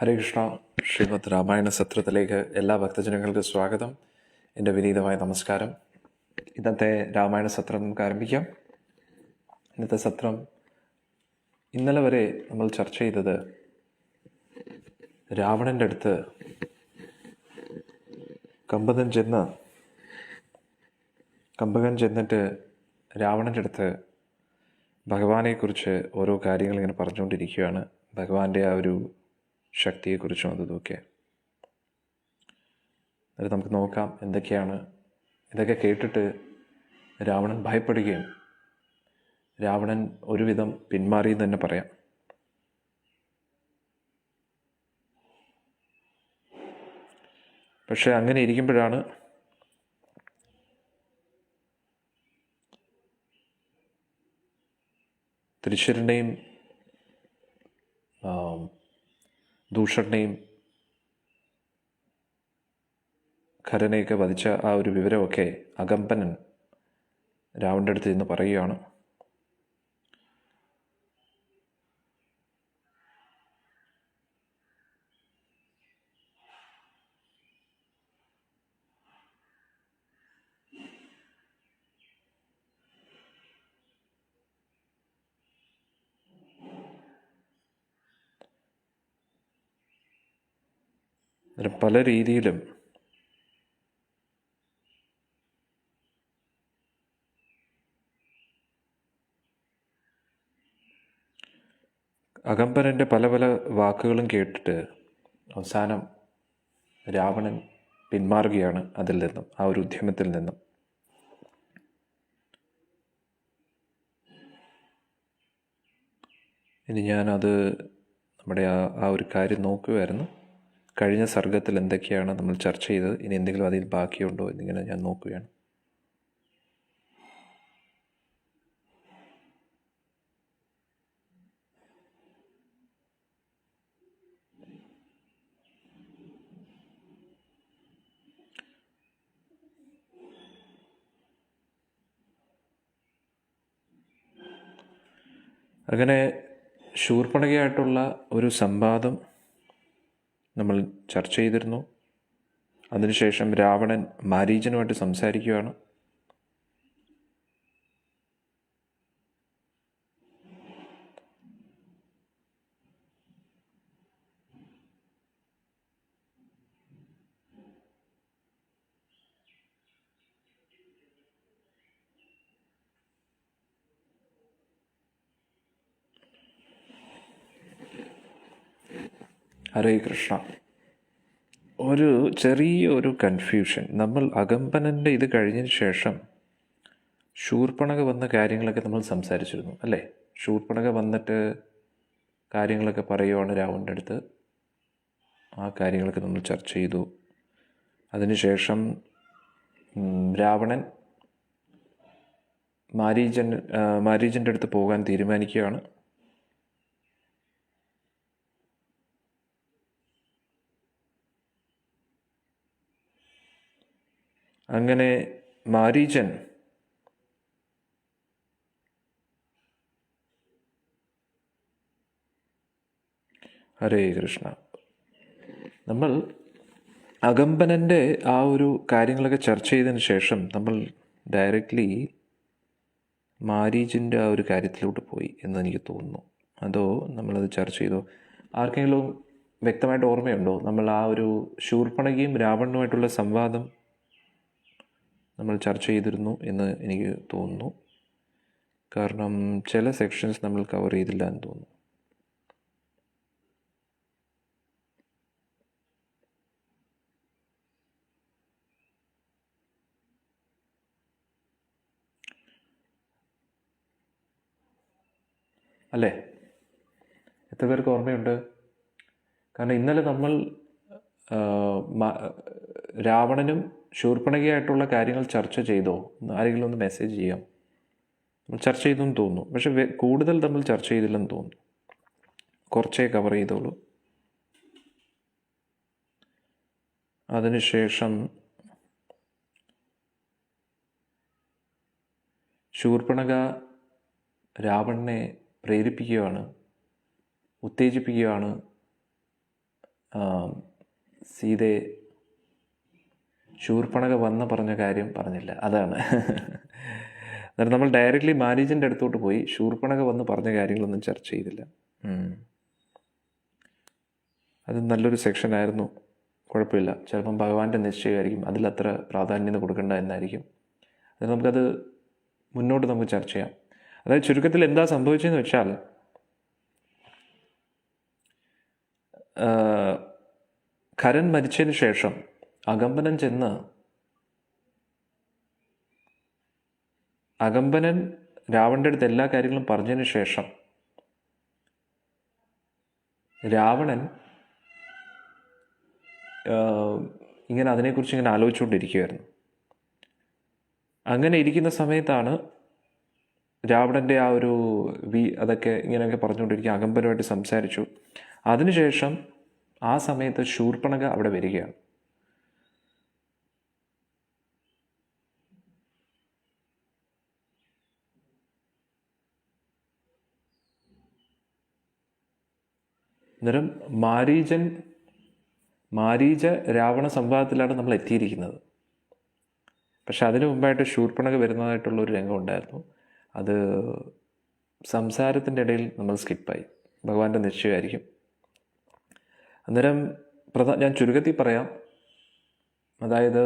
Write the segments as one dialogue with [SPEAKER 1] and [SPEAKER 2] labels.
[SPEAKER 1] ഹരേ കൃഷ്ണ. ശ്രീമദ് രാമായണ സത്രത്തിലേക്ക് എല്ലാ ഭക്തജനങ്ങൾക്കും സ്വാഗതം. എൻ്റെ വിനീതമായ നമസ്കാരം. ഇന്നത്തെ രാമായണ സത്രം നമുക്ക് ആരംഭിക്കാം. ഇന്നത്തെ സത്രം ഇന്നലെ വരെ നമ്മൾ ചർച്ച ചെയ്തത് രാവണൻ്റെ അടുത്ത് കമ്പകൻ ചെന്നിട്ട് രാവണൻ്റെ അടുത്ത് ഭഗവാനെക്കുറിച്ച് ഓരോ കാര്യങ്ങൾ ഇങ്ങനെ പറഞ്ഞുകൊണ്ടിരിക്കുകയാണ്. ഭഗവാന്റെ ആ ഒരു ശക്തിയെക്കുറിച്ചും അതൊക്കെ. എന്നിട്ട് നമുക്ക് നോക്കാം എന്തൊക്കെയാണ്. ഇതൊക്കെ കേട്ടിട്ട് രാവണൻ ഭയപ്പെടുകയും രാവണൻ ഒരുവിധം പിന്മാറി എന്ന് തന്നെ പറയാം. പക്ഷെ അങ്ങനെ ഇരിക്കുമ്പോഴാണ് ത്രിശരനെയും ദൂഷണനെയും ഖരനെയൊക്കെ വധിച്ച ആ ഒരു വിവരമൊക്കെ അകമ്പനൻ രാവണൻ്റെ അടുത്ത് നിന്ന് പറയുകയാണ്. പല രീതിയിലും അകമ്പനൻ്റെ പല പല വാക്കുകളും കേട്ടിട്ട് അവസാനം രാവണൻ പിന്മാറുകയാണ് അതിൽ നിന്നും, ആ ഒരു ഉദ്യമത്തിൽ നിന്നും. ഇനി ഞാനത് നമ്മുടെ ആ ഒരു കാര്യം നോക്കുകയായിരുന്നു. കഴിഞ്ഞ സർഗത്തിൽ എന്തൊക്കെയാണ് നമ്മൾ ചർച്ച ചെയ്തത്, ഇനി എന്തെങ്കിലും അതിൽ ബാക്കിയുണ്ടോ എന്നിങ്ങനെ ഞാൻ നോക്കുകയാണ്. അങ്ങനെ ശൂർപ്പണഖയായിട്ടുള്ള ഒരു സംവാദം നമ്മൾ ചർച്ച ചെയ്തിരുന്നു. അതിനുശേഷം രാവണൻ മാരീചനുമായിട്ട് സംസാരിക്കുകയാണ്. ഹരേ കൃഷ്ണ. ഒരു ചെറിയൊരു കൺഫ്യൂഷൻ. നമ്മൾ അകമ്പനൻ്റെ ഇത് കഴിഞ്ഞതിന് ശേഷം ശൂർപ്പണഖ വന്ന കാര്യങ്ങളൊക്കെ നമ്മൾ സംസാരിച്ചിരുന്നു അല്ലേ? ശൂർപ്പണഖ വന്നിട്ട് കാര്യങ്ങളൊക്കെ പറയുവാണ് രാവണൻ്റെ അടുത്ത്. ആ കാര്യങ്ങളൊക്കെ നമ്മൾ ചർച്ച ചെയ്തു. അതിനുശേഷം രാവണൻ മാരീചൻ്റെ അടുത്ത് പോകാൻ തീരുമാനിക്കുകയാണ്. അങ്ങനെ മാരീചൻ ഹരേ കൃഷ്ണ. നമ്മൾ അകമ്പനൻ്റെ ആ ഒരു കാര്യങ്ങളൊക്കെ ചർച്ച ചെയ്തതിന് ശേഷം നമ്മൾ ഡയറക്റ്റ്ലി മാരീചിൻ്റെ ആ ഒരു കാര്യത്തിലോട്ട് പോയി എന്ന് എനിക്ക് തോന്നുന്നു. അതോ നമ്മളത് ചർച്ച ചെയ്തോ? ആർക്കെങ്കിലും വ്യക്തമായിട്ട് ഓർമ്മയുണ്ടോ? നമ്മൾ ആ ഒരു ശൂർപ്പണഖയും രാവണനുമായിട്ടുള്ള സംവാദം നമ്മൾ ചർച്ച ചെയ്തിരുന്നു എന്ന് എനിക്ക് തോന്നുന്നു. കാരണം ചില സെക്ഷൻസ് നമ്മൾ കവർ ചെയ്തില്ല എന്ന് തോന്നുന്നു. അല്ലേ? എത്ര പേർക്ക് ഓർമ്മയുണ്ട്? കാരണം ഇന്നലെ നമ്മൾ രാവണനും ശൂർപ്പണഖയായിട്ടുള്ള കാര്യങ്ങൾ ചർച്ച ചെയ്തോ? ആരെങ്കിലും ഒന്ന് മെസ്സേജ് ചെയ്യാം. നമ്മൾ ചർച്ച ചെയ്തെന്ന് തോന്നുന്നു, പക്ഷെ കൂടുതൽ നമ്മൾ ചർച്ച ചെയ്തില്ലെന്ന് തോന്നുന്നു. കുറച്ചേ കവർ ചെയ്തോളൂ. അതിനുശേഷം ശൂർപ്പണഖ രാവണനെ പ്രേരിപ്പിക്കുകയാണ്, ഉത്തേജിപ്പിക്കുകയാണ് സീതയെ ശൂർപ്പണക വന്ന് പറഞ്ഞ കാര്യം പറഞ്ഞില്ല. അതാണ്. അന്നേരം നമ്മൾ ഡയറക്റ്റ്ലി മാരീജിൻ്റെ അടുത്തോട്ട് പോയി ശൂർപ്പണക വന്ന് പറഞ്ഞ കാര്യങ്ങളൊന്നും ചർച്ച ചെയ്തില്ല. അത് നല്ലൊരു സെക്ഷനായിരുന്നു, കുഴപ്പമില്ല. ചിലപ്പം ഭഗവാന്റെ നിശ്ചയമായിരിക്കും, അതിലത്ര പ്രാധാന്യം കൊടുക്കേണ്ട എന്നായിരിക്കും. അത് നമുക്കത് മുന്നോട്ട് നമുക്ക് ചർച്ച ചെയ്യാം. അതായത് ചുരുക്കത്തിൽ എന്താ സംഭവിച്ചതെന്ന് വെച്ചാൽ, ഖരൻ മരിച്ചതിന് ശേഷം അകമ്പനൻ ചെന്ന് രാവണൻ്റെ അടുത്ത് എല്ലാ കാര്യങ്ങളും പറഞ്ഞതിന് ശേഷം രാവണൻ ഇങ്ങനെ അതിനെക്കുറിച്ച് ഇങ്ങനെ ആലോചിച്ചുകൊണ്ടിരിക്കുകയായിരുന്നു. അങ്ങനെ ഇരിക്കുന്ന സമയത്താണ് രാവണൻ്റെ ആ ഒരു അതൊക്കെ ഇങ്ങനെയൊക്കെ പറഞ്ഞുകൊണ്ടിരിക്കുക, അകമ്പനുമായിട്ട് സംസാരിച്ചു. അതിനുശേഷം ആ സമയത്ത് ശൂർപ്പണക അവിടെ വരികയാണ്. അന്നേരം മാരീച രാവണ സംവാദത്തിലാണ് നമ്മൾ എത്തിയിരിക്കുന്നത്. പക്ഷെ അതിനു മുമ്പായിട്ട് ശൂർപ്പണക വരുന്നതായിട്ടുള്ളൊരു രംഗം ഉണ്ടായിരുന്നു. അത് സംസാരത്തിൻ്റെ ഇടയിൽ നമ്മൾ സ്കിപ്പായി. ഭഗവാന്റെ നിശ്ചയമായിരിക്കും. അന്നേരം ഞാൻ ചുരുക്കത്തിൽ പറയാം. അതായത്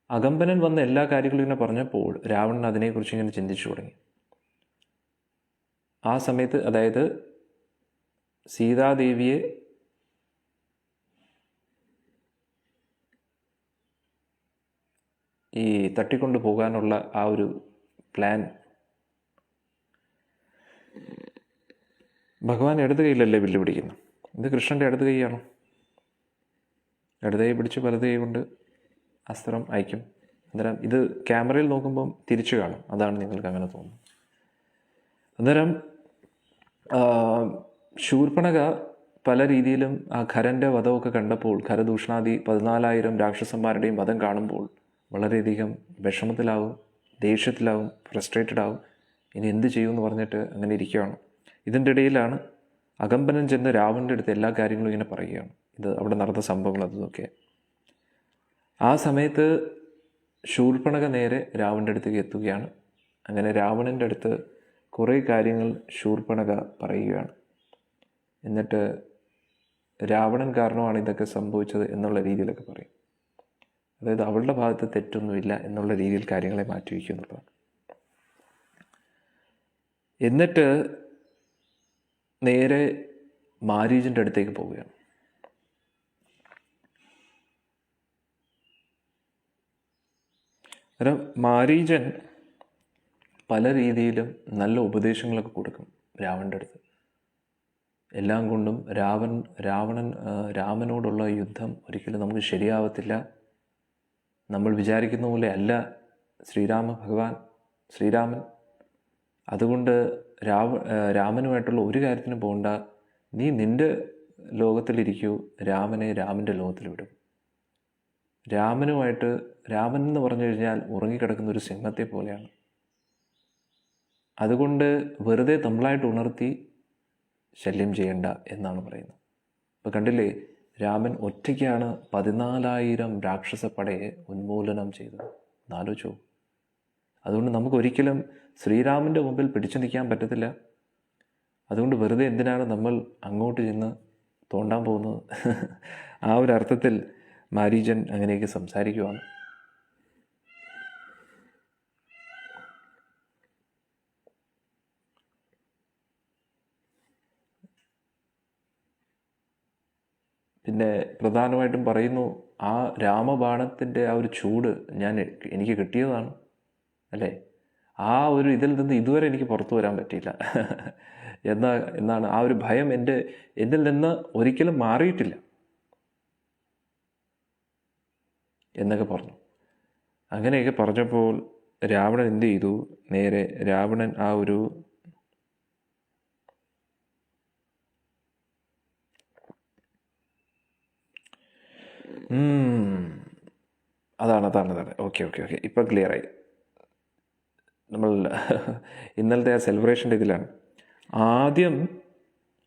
[SPEAKER 1] അകമ്പനൻ വന്ന എല്ലാ കാര്യങ്ങളും ഇങ്ങനെ പറഞ്ഞപ്പോൾ രാവണൻ അതിനെക്കുറിച്ച് ഇങ്ങനെ ചിന്തിച്ചു തുടങ്ങി. ആ സമയത്ത് അതായത് സീതാദേവിയെ ഈ തട്ടിക്കൊണ്ടു പോകാനുള്ള ആ ഒരു പ്ലാൻ ഭഗവാൻ ഇടത് കൈയിലല്ലേ വില്ല് പിടിക്കുന്നു. ഇത് കൃഷ്ണൻ്റെ ഇടത് കൈയാണോ? ഇടത് കൈ പിടിച്ച് വലത് കൈ കൊണ്ട് അസ്ത്രം അയക്കും. അന്നേരം ഇത് ക്യാമറയിൽ നോക്കുമ്പം തിരിച്ചു കാണും. അതാണ് നിങ്ങൾക്ക് അങ്ങനെ തോന്നുന്നത്. അന്നേരം ശൂർപ്പണക പല രീതിയിലും ആ ഖരൻ്റെ വധമൊക്കെ കണ്ടപ്പോൾ, ഖരദൂഷണാദി 14,000 രാക്ഷസന്മാരുടെയും വധം കാണുമ്പോൾ വളരെയധികം വിഷമത്തിലാവും, ദേഷ്യത്തിലാവും, ഫ്രസ്ട്രേറ്റഡ് ആവും. ഇനി എന്ത് ചെയ്യുമെന്ന് പറഞ്ഞിട്ട് അങ്ങനെ ഇരിക്കുകയാണ്. ഇതിൻ്റെ ഇടയിലാണ് അകമ്പനൻ ചെന്ന് രാവണൻ്റെ അടുത്ത് എല്ലാ കാര്യങ്ങളും ഇങ്ങനെ പറയുകയാണ്. ഇത് അവിടെ നടന്ന സംഭവങ്ങൾ അതൊക്കെ. ആ സമയത്ത് ശൂർപ്പണക നേരെ രാവണൻ്റെ അടുത്തേക്ക് എത്തുകയാണ്. അങ്ങനെ രാവണൻ്റെ അടുത്ത് കുറേ കാര്യങ്ങൾ ശൂർപ്പണക പറയുകയാണ്. എന്നിട്ട് രാവണൻ കാരണമാണ് ഇതൊക്കെ സംഭവിച്ചത് എന്നുള്ള രീതിയിലൊക്കെ പറയും. അതായത് അവളുടെ ഭാഗത്ത് തെറ്റൊന്നുമില്ല എന്നുള്ള രീതിയിൽ കാര്യങ്ങളെ മാറ്റിവെക്കുക എന്നുള്ളതാണ്. എന്നിട്ട് നേരെ മാരീചൻ്റെ അടുത്തേക്ക് പോവുകയാണ്. അന്നേരം മാരീചൻ പല രീതിയിലും നല്ല ഉപദേശങ്ങളൊക്കെ കൊടുക്കും രാവണൻ്റെ അടുത്ത്. എല്ലാം കൊണ്ടും രാമനോടുള്ള യുദ്ധം ഒരിക്കലും നമുക്ക് ശരിയാവത്തില്ല. നമ്മൾ വിചാരിക്കുന്ന പോലെ അല്ല ശ്രീരാമൻ. അതുകൊണ്ട് രാമനുമായിട്ടുള്ള ഒരു കാര്യത്തിനും പോകണ്ട, നീ നിൻ്റെ ലോകത്തിലിരിക്കൂ, രാമനെ രാമൻ്റെ ലോകത്തിൽ വിടും. രാമൻ എന്ന് പറഞ്ഞു കഴിഞ്ഞാൽ ഉറങ്ങിക്കിടക്കുന്ന ഒരു സിംഹത്തെ പോലെയാണ്. അതുകൊണ്ട് വെറുതെ നമ്മളായിട്ട് ഉണർത്തി ശല്യം ചെയ്യണ്ട എന്നാണ് പറയുന്നത്. അപ്പോൾ കണ്ടില്ലേ, രാമൻ ഒറ്റയ്ക്കാണ് 14,000 രാക്ഷസപ്പടയെ ഉന്മൂലനം ചെയ്തത്. എന്നാലോചിച്ചോ. അതുകൊണ്ട് നമുക്കൊരിക്കലും ശ്രീരാമൻ്റെ മുമ്പിൽ പിടിച്ചു നിൽക്കാൻ പറ്റത്തില്ല. അതുകൊണ്ട് വെറുതെ എന്തിനാണ് നമ്മൾ അങ്ങോട്ട് ചെന്ന് തോണ്ടാൻ പോകുന്നത്? ആ ഒരു അർത്ഥത്തിൽ മാരീചൻ അങ്ങനെയൊക്കെ സംസാരിക്കുവാണ്. പിന്നെ പ്രധാനമായിട്ടും പറയുന്നു, ആ രാമബാണത്തിൻ്റെ ആ ഒരു ചൂട് എനിക്ക് കിട്ടിയതാണ് അല്ലേ. ആ ഒരു ഇതിൽ നിന്ന് ഇതുവരെ എനിക്ക് പുറത്തു വരാൻ പറ്റിയില്ല എന്നാണ് ആ ഒരു ഭയം എന്നിൽ നിന്ന് ഒരിക്കലും മാറിയിട്ടില്ല എന്നൊക്കെ പറഞ്ഞു. അങ്ങനെയൊക്കെ പറഞ്ഞപ്പോൾ രാവണൻ എന്ത് ചെയ്തു? നേരെ രാവണൻ ആ ഒരു അതാണ് ഓക്കെ ഇപ്പം ക്ലിയറായി. നമ്മൾ ഇന്നലത്തെ ആ സെലിബ്രേഷൻ്റെ ഇതിലാണ്. ആദ്യം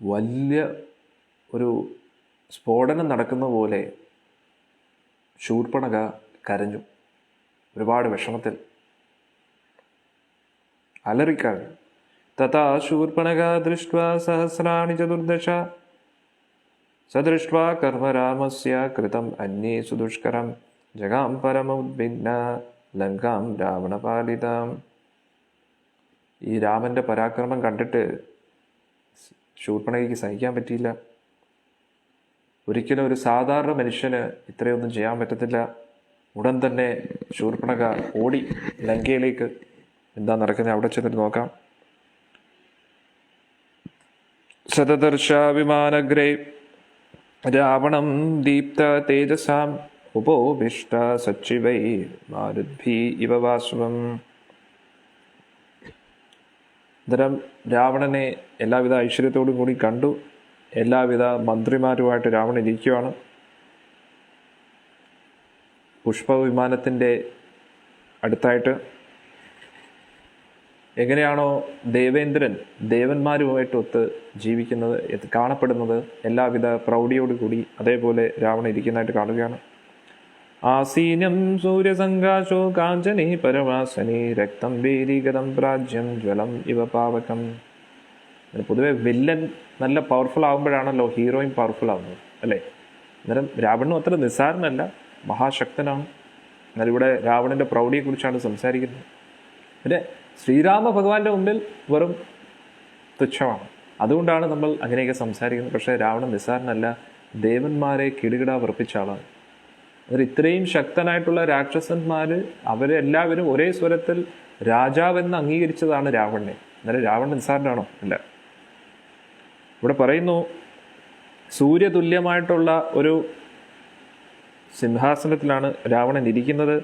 [SPEAKER 1] വലിയ ഒരു സ്ഫോടനം നടക്കുന്ന പോലെ ശൂർപ്പണഖ കരഞ്ഞു. ഒരുപാട് വിഷമത്തിൽ അലറിക്കരഞ്ഞു. തഥാ ശൂർപ്പണഖ ദൃഷ്ട്വാ സഹസ്രാണി ചതുർദശ സദൃഷ്ട്വാ കർമ്മരാമസ്യ കൃതം അന്യേഷു ദുഷ്കരം ജഗാം പരമോദ്വിഗ്ന ലങ്കാം രാവണപാലിതാം. ഈ രാമൻ്റെ പരാക്രമം കണ്ടിട്ട് ശൂർപ്പണഖയ്ക്ക് സഹിക്കാൻ പറ്റിയില്ല. ഒരിക്കലും ഒരു സാധാരണ മനുഷ്യന് ഇത്രയൊന്നും ചെയ്യാൻ പറ്റത്തില്ല. ഉടൻ തന്നെ ശൂർപ്പണഖ ഓടി ലങ്കയിലേക്ക്. എന്താ നടക്കുന്നത് അവിടെ ചെന്നിട്ട് നോക്കാം. സതദർശ വിമാനഗ്രേ രാവണം ദീപ്ത തേജസാം ഉപോഭിഷ്ട സച്ചിവൈ മാരുദ്ഭി ഇവ വാസുവം. അന്നേരം രാവണനെ എല്ലാവിധ ഐശ്വര്യത്തോടും കൂടി കണ്ടു. എല്ലാവിധ മന്ത്രിമാരുമായിട്ട് രാവണൻ ഇരിക്കുകയാണ്. പുഷ്പവിമാനത്തിൻ്റെ അടുത്തായിട്ട് എങ്ങനെയാണോ ദേവേന്ദ്രൻ ദേവന്മാരുമായിട്ട് ഒത്ത് ജീവിക്കുന്നത് കാണപ്പെടുന്നത്, എല്ലാവിധ പ്രൗഢിയോടുകൂടി അതേപോലെ രാവണൻ ഇരിക്കുന്നതായിട്ട് കാണുകയാണ്. ആസീനം സൂര്യസങ്കാശോ കാഞ്ചനേ പരമാസനേ രക്തം വേദീഗതം പ്രാജ്യം ജ്വലം ഇവ പാവകം. പൊതുവെ വില്ലൻ നല്ല പവർഫുൾ ആകുമ്പോഴാണല്ലോ ഹീറോയും പവർഫുൾ ആകുന്നത്, അല്ലേ? അന്നേരം രാവണനും അത്ര നിസ്സാരനല്ല, മഹാശക്തനാണ്. എന്നാൽ ഇവിടെ രാവണൻ്റെ പ്രൗഢിയെക്കുറിച്ചാണ് സംസാരിക്കുന്നത്. പിന്നെ ശ്രീരാമ ഭഗവാന്റെ മുമ്പിൽ വെറും തുച്ഛമാണ്. അതുകൊണ്ടാണ് നമ്മൾ അങ്ങനെയൊക്കെ സംസാരിക്കുന്നത്. പക്ഷേ രാവണൻ നിസ്സാരനല്ല, ദേവന്മാരെ കിടുകിട വിറപ്പിച്ച ആളാണ്. അതിൽ ഇത്രയും ശക്തനായിട്ടുള്ള രാക്ഷസന്മാർ അവരെല്ലാവരും ഒരേ സ്വരത്തിൽ രാജാവെന്ന് അംഗീകരിച്ചതാണ് രാവണനെ. എന്നാലും രാവണൻ നിസ്സാരനാണോ? അല്ല. ഇവിടെ പറയുന്നു, സൂര്യതുല്യമായിട്ടുള്ള ഒരു സിംഹാസനത്തിലാണ് രാവണൻ ഇരിക്കുന്നത്.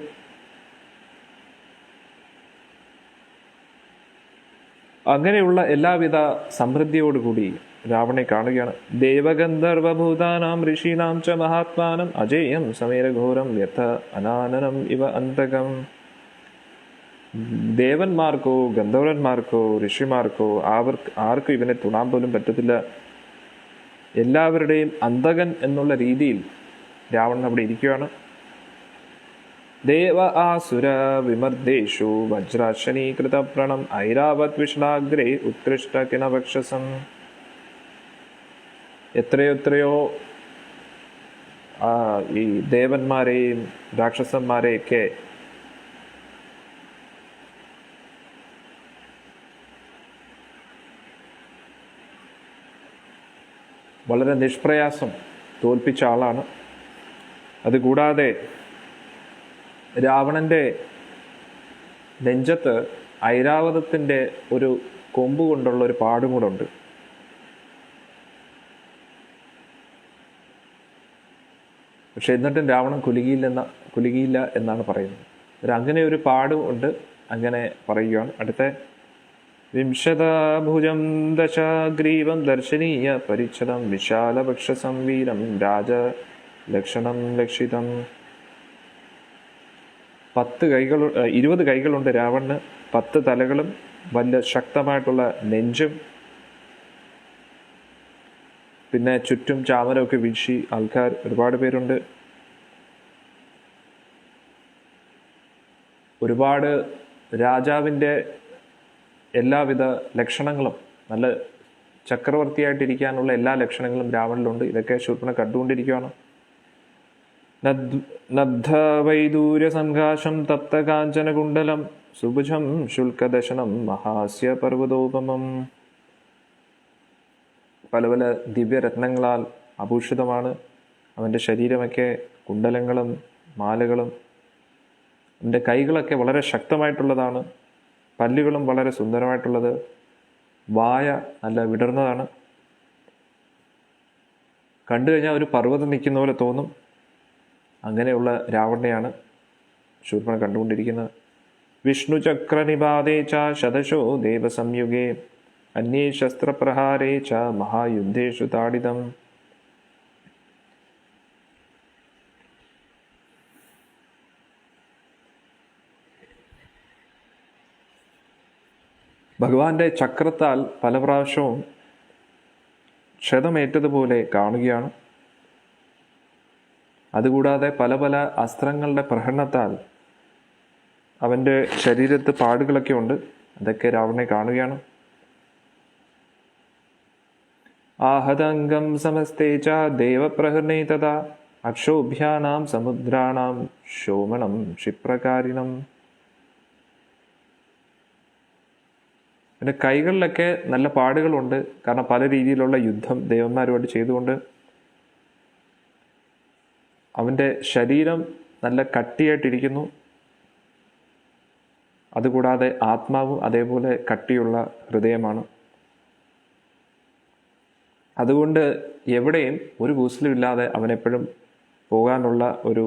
[SPEAKER 1] അങ്ങനെയുള്ള എല്ലാവിധ സമൃദ്ധിയോടുകൂടി രാവണനെ കാണുകയാണ്. ദേവഗന്ധർവഭൂതാനാം ഋഷീനാം ച മഹാത്മാനം അജേയം സമീരഘോരം വ്യഥ അനാനനം ഇവ അന്തകം. ദേവന്മാർക്കോ ഗന്ധർവന്മാർക്കോ ഋഷിമാർക്കോ ആർക്കും ഇവനെ തുണാൻ പോലും പറ്റത്തില്ല. എല്ലാവരുടെയും അന്തകൻ എന്നുള്ള രീതിയിൽ രാവണൻ അവിടെ ഇരിക്കുകയാണ്. ദേവ ആസുര വിമർദ്ദേശു വജ്രാശനീകൃത പ്രണം ഐരാവത് വിഷ്ണാഗ്രേ ഉത്കൃഷ്ട കിണഭക്ഷസം. എത്രയോ ഈ ദേവന്മാരെയും രാക്ഷസന്മാരെയൊക്കെ വളരെ നിഷ്പ്രയാസം തോൽപ്പിച്ച ആളാണ്. അതുകൂടാതെ രാവണൻ്റെ നെഞ്ചത്ത് ഐരാവതത്തിൻ്റെ ഒരു കൊമ്പ് കൊണ്ടുള്ള ഒരു പാടും കൂടെ ഉണ്ട്. പക്ഷെ എന്നിട്ടും രാവണൻ കുലുങ്ങിയില്ല എന്നാണ് പറയുന്നത്. അങ്ങനെ ഒരു പാടും ഉണ്ട്, അങ്ങനെ പറയുകയാണ്. അടുത്ത വിംശതാഭുജം ദശഗ്രീവം ദർശനീയ പരിച്ഛദം വിശാലഭക്ഷസംവീരം രാജലക്ഷണം ലക്ഷിതം. 20 കൈകളുണ്ട് രാവണന്, 10 തലകളും വലിയ ശക്തമായിട്ടുള്ള നെഞ്ചും. പിന്നെ ചുറ്റും ചാമരമൊക്കെ വീശി ആൾക്കാർ ഒരുപാട് പേരുണ്ട്. ഒരുപാട് രാജാവിൻ്റെ എല്ലാവിധ ലക്ഷണങ്ങളും, നല്ല ചക്രവർത്തിയായിട്ടിരിക്കാനുള്ള എല്ലാ ലക്ഷണങ്ങളും രാവണനിലുണ്ട്. ഇതൊക്കെ ശൂർപ്പണഖ കണ്ടുകൊണ്ടിരിക്കുകയാണ്. നബ്ധവൈദൂര്യ സംഘാഷം തപ്ത കാഞ്ചന കുണ്ടലം സുഭുജം ശുൽക്കദശനം മഹാസ്യ പർവ്വതോപമം. പല പല ദിവ്യരത്നങ്ങളാൽ ആഭൂഷിതമാണ് അവൻ്റെ ശരീരമൊക്കെ, കുണ്ടലങ്ങളും മാലകളും. അവൻ്റെ കൈകളൊക്കെ വളരെ ശക്തമായിട്ടുള്ളതാണ്, പല്ലുകളും വളരെ സുന്ദരമായിട്ടുള്ളത്, വായ നല്ല വിടർന്നതാണ്. കണ്ടു കഴിഞ്ഞാൽ ഒരു പർവ്വതം നിൽക്കുന്ന പോലെ തോന്നും. അങ്ങനെയുള്ള രാവണനെയാണ് ശൂർപ്പണഖ കണ്ടുകൊണ്ടിരിക്കുന്നത്. വിഷ്ണു ചക്രനിപാതേ ച ശതശോ ദേവസംയുഗേ അന്യേ ശസ്ത്രപ്രഹാരേ ച മഹായുദ്ധേഷു താഡിതം. ഭഗവാന്റെ ചക്രത്താൽ പല പ്രാവശ്യവും ക്ഷതമേറ്റതുപോലെ കാണുകയാണ്. അതുകൂടാതെ പല പല അസ്ത്രങ്ങളുടെ പ്രഹരണത്താൽ അവൻ്റെ ശരീരത്ത് പാടുകളൊക്കെ ഉണ്ട്. അതൊക്കെ രാവണനെ കാണുകയാണ്. ആഹതംഗം സമസ്തേ ച ദേവപ്രഹൃണേ തഥാ അക്ഷോഭ്യാനാം സമുദ്രാണാം ശോമണം ക്ഷിപ്രകാരിണം. പിന്നെ കൈകളിലൊക്കെ നല്ല പാടുകളുണ്ട്. കാരണം പല രീതിയിലുള്ള യുദ്ധം ദേവന്മാരുമായിട്ട് ചെയ്തുകൊണ്ട് അവൻ്റെ ശരീരം നല്ല കട്ടിയായിട്ടിരിക്കുന്നു. അതുകൂടാതെ ആത്മാവും അതേപോലെ കട്ടിയുള്ള ഹൃദയമാണ്. അതുകൊണ്ട് എവിടെയും ഒരു കൂസലും ഇല്ലാതെ അവനെപ്പോഴും പോകാനുള്ള ഒരു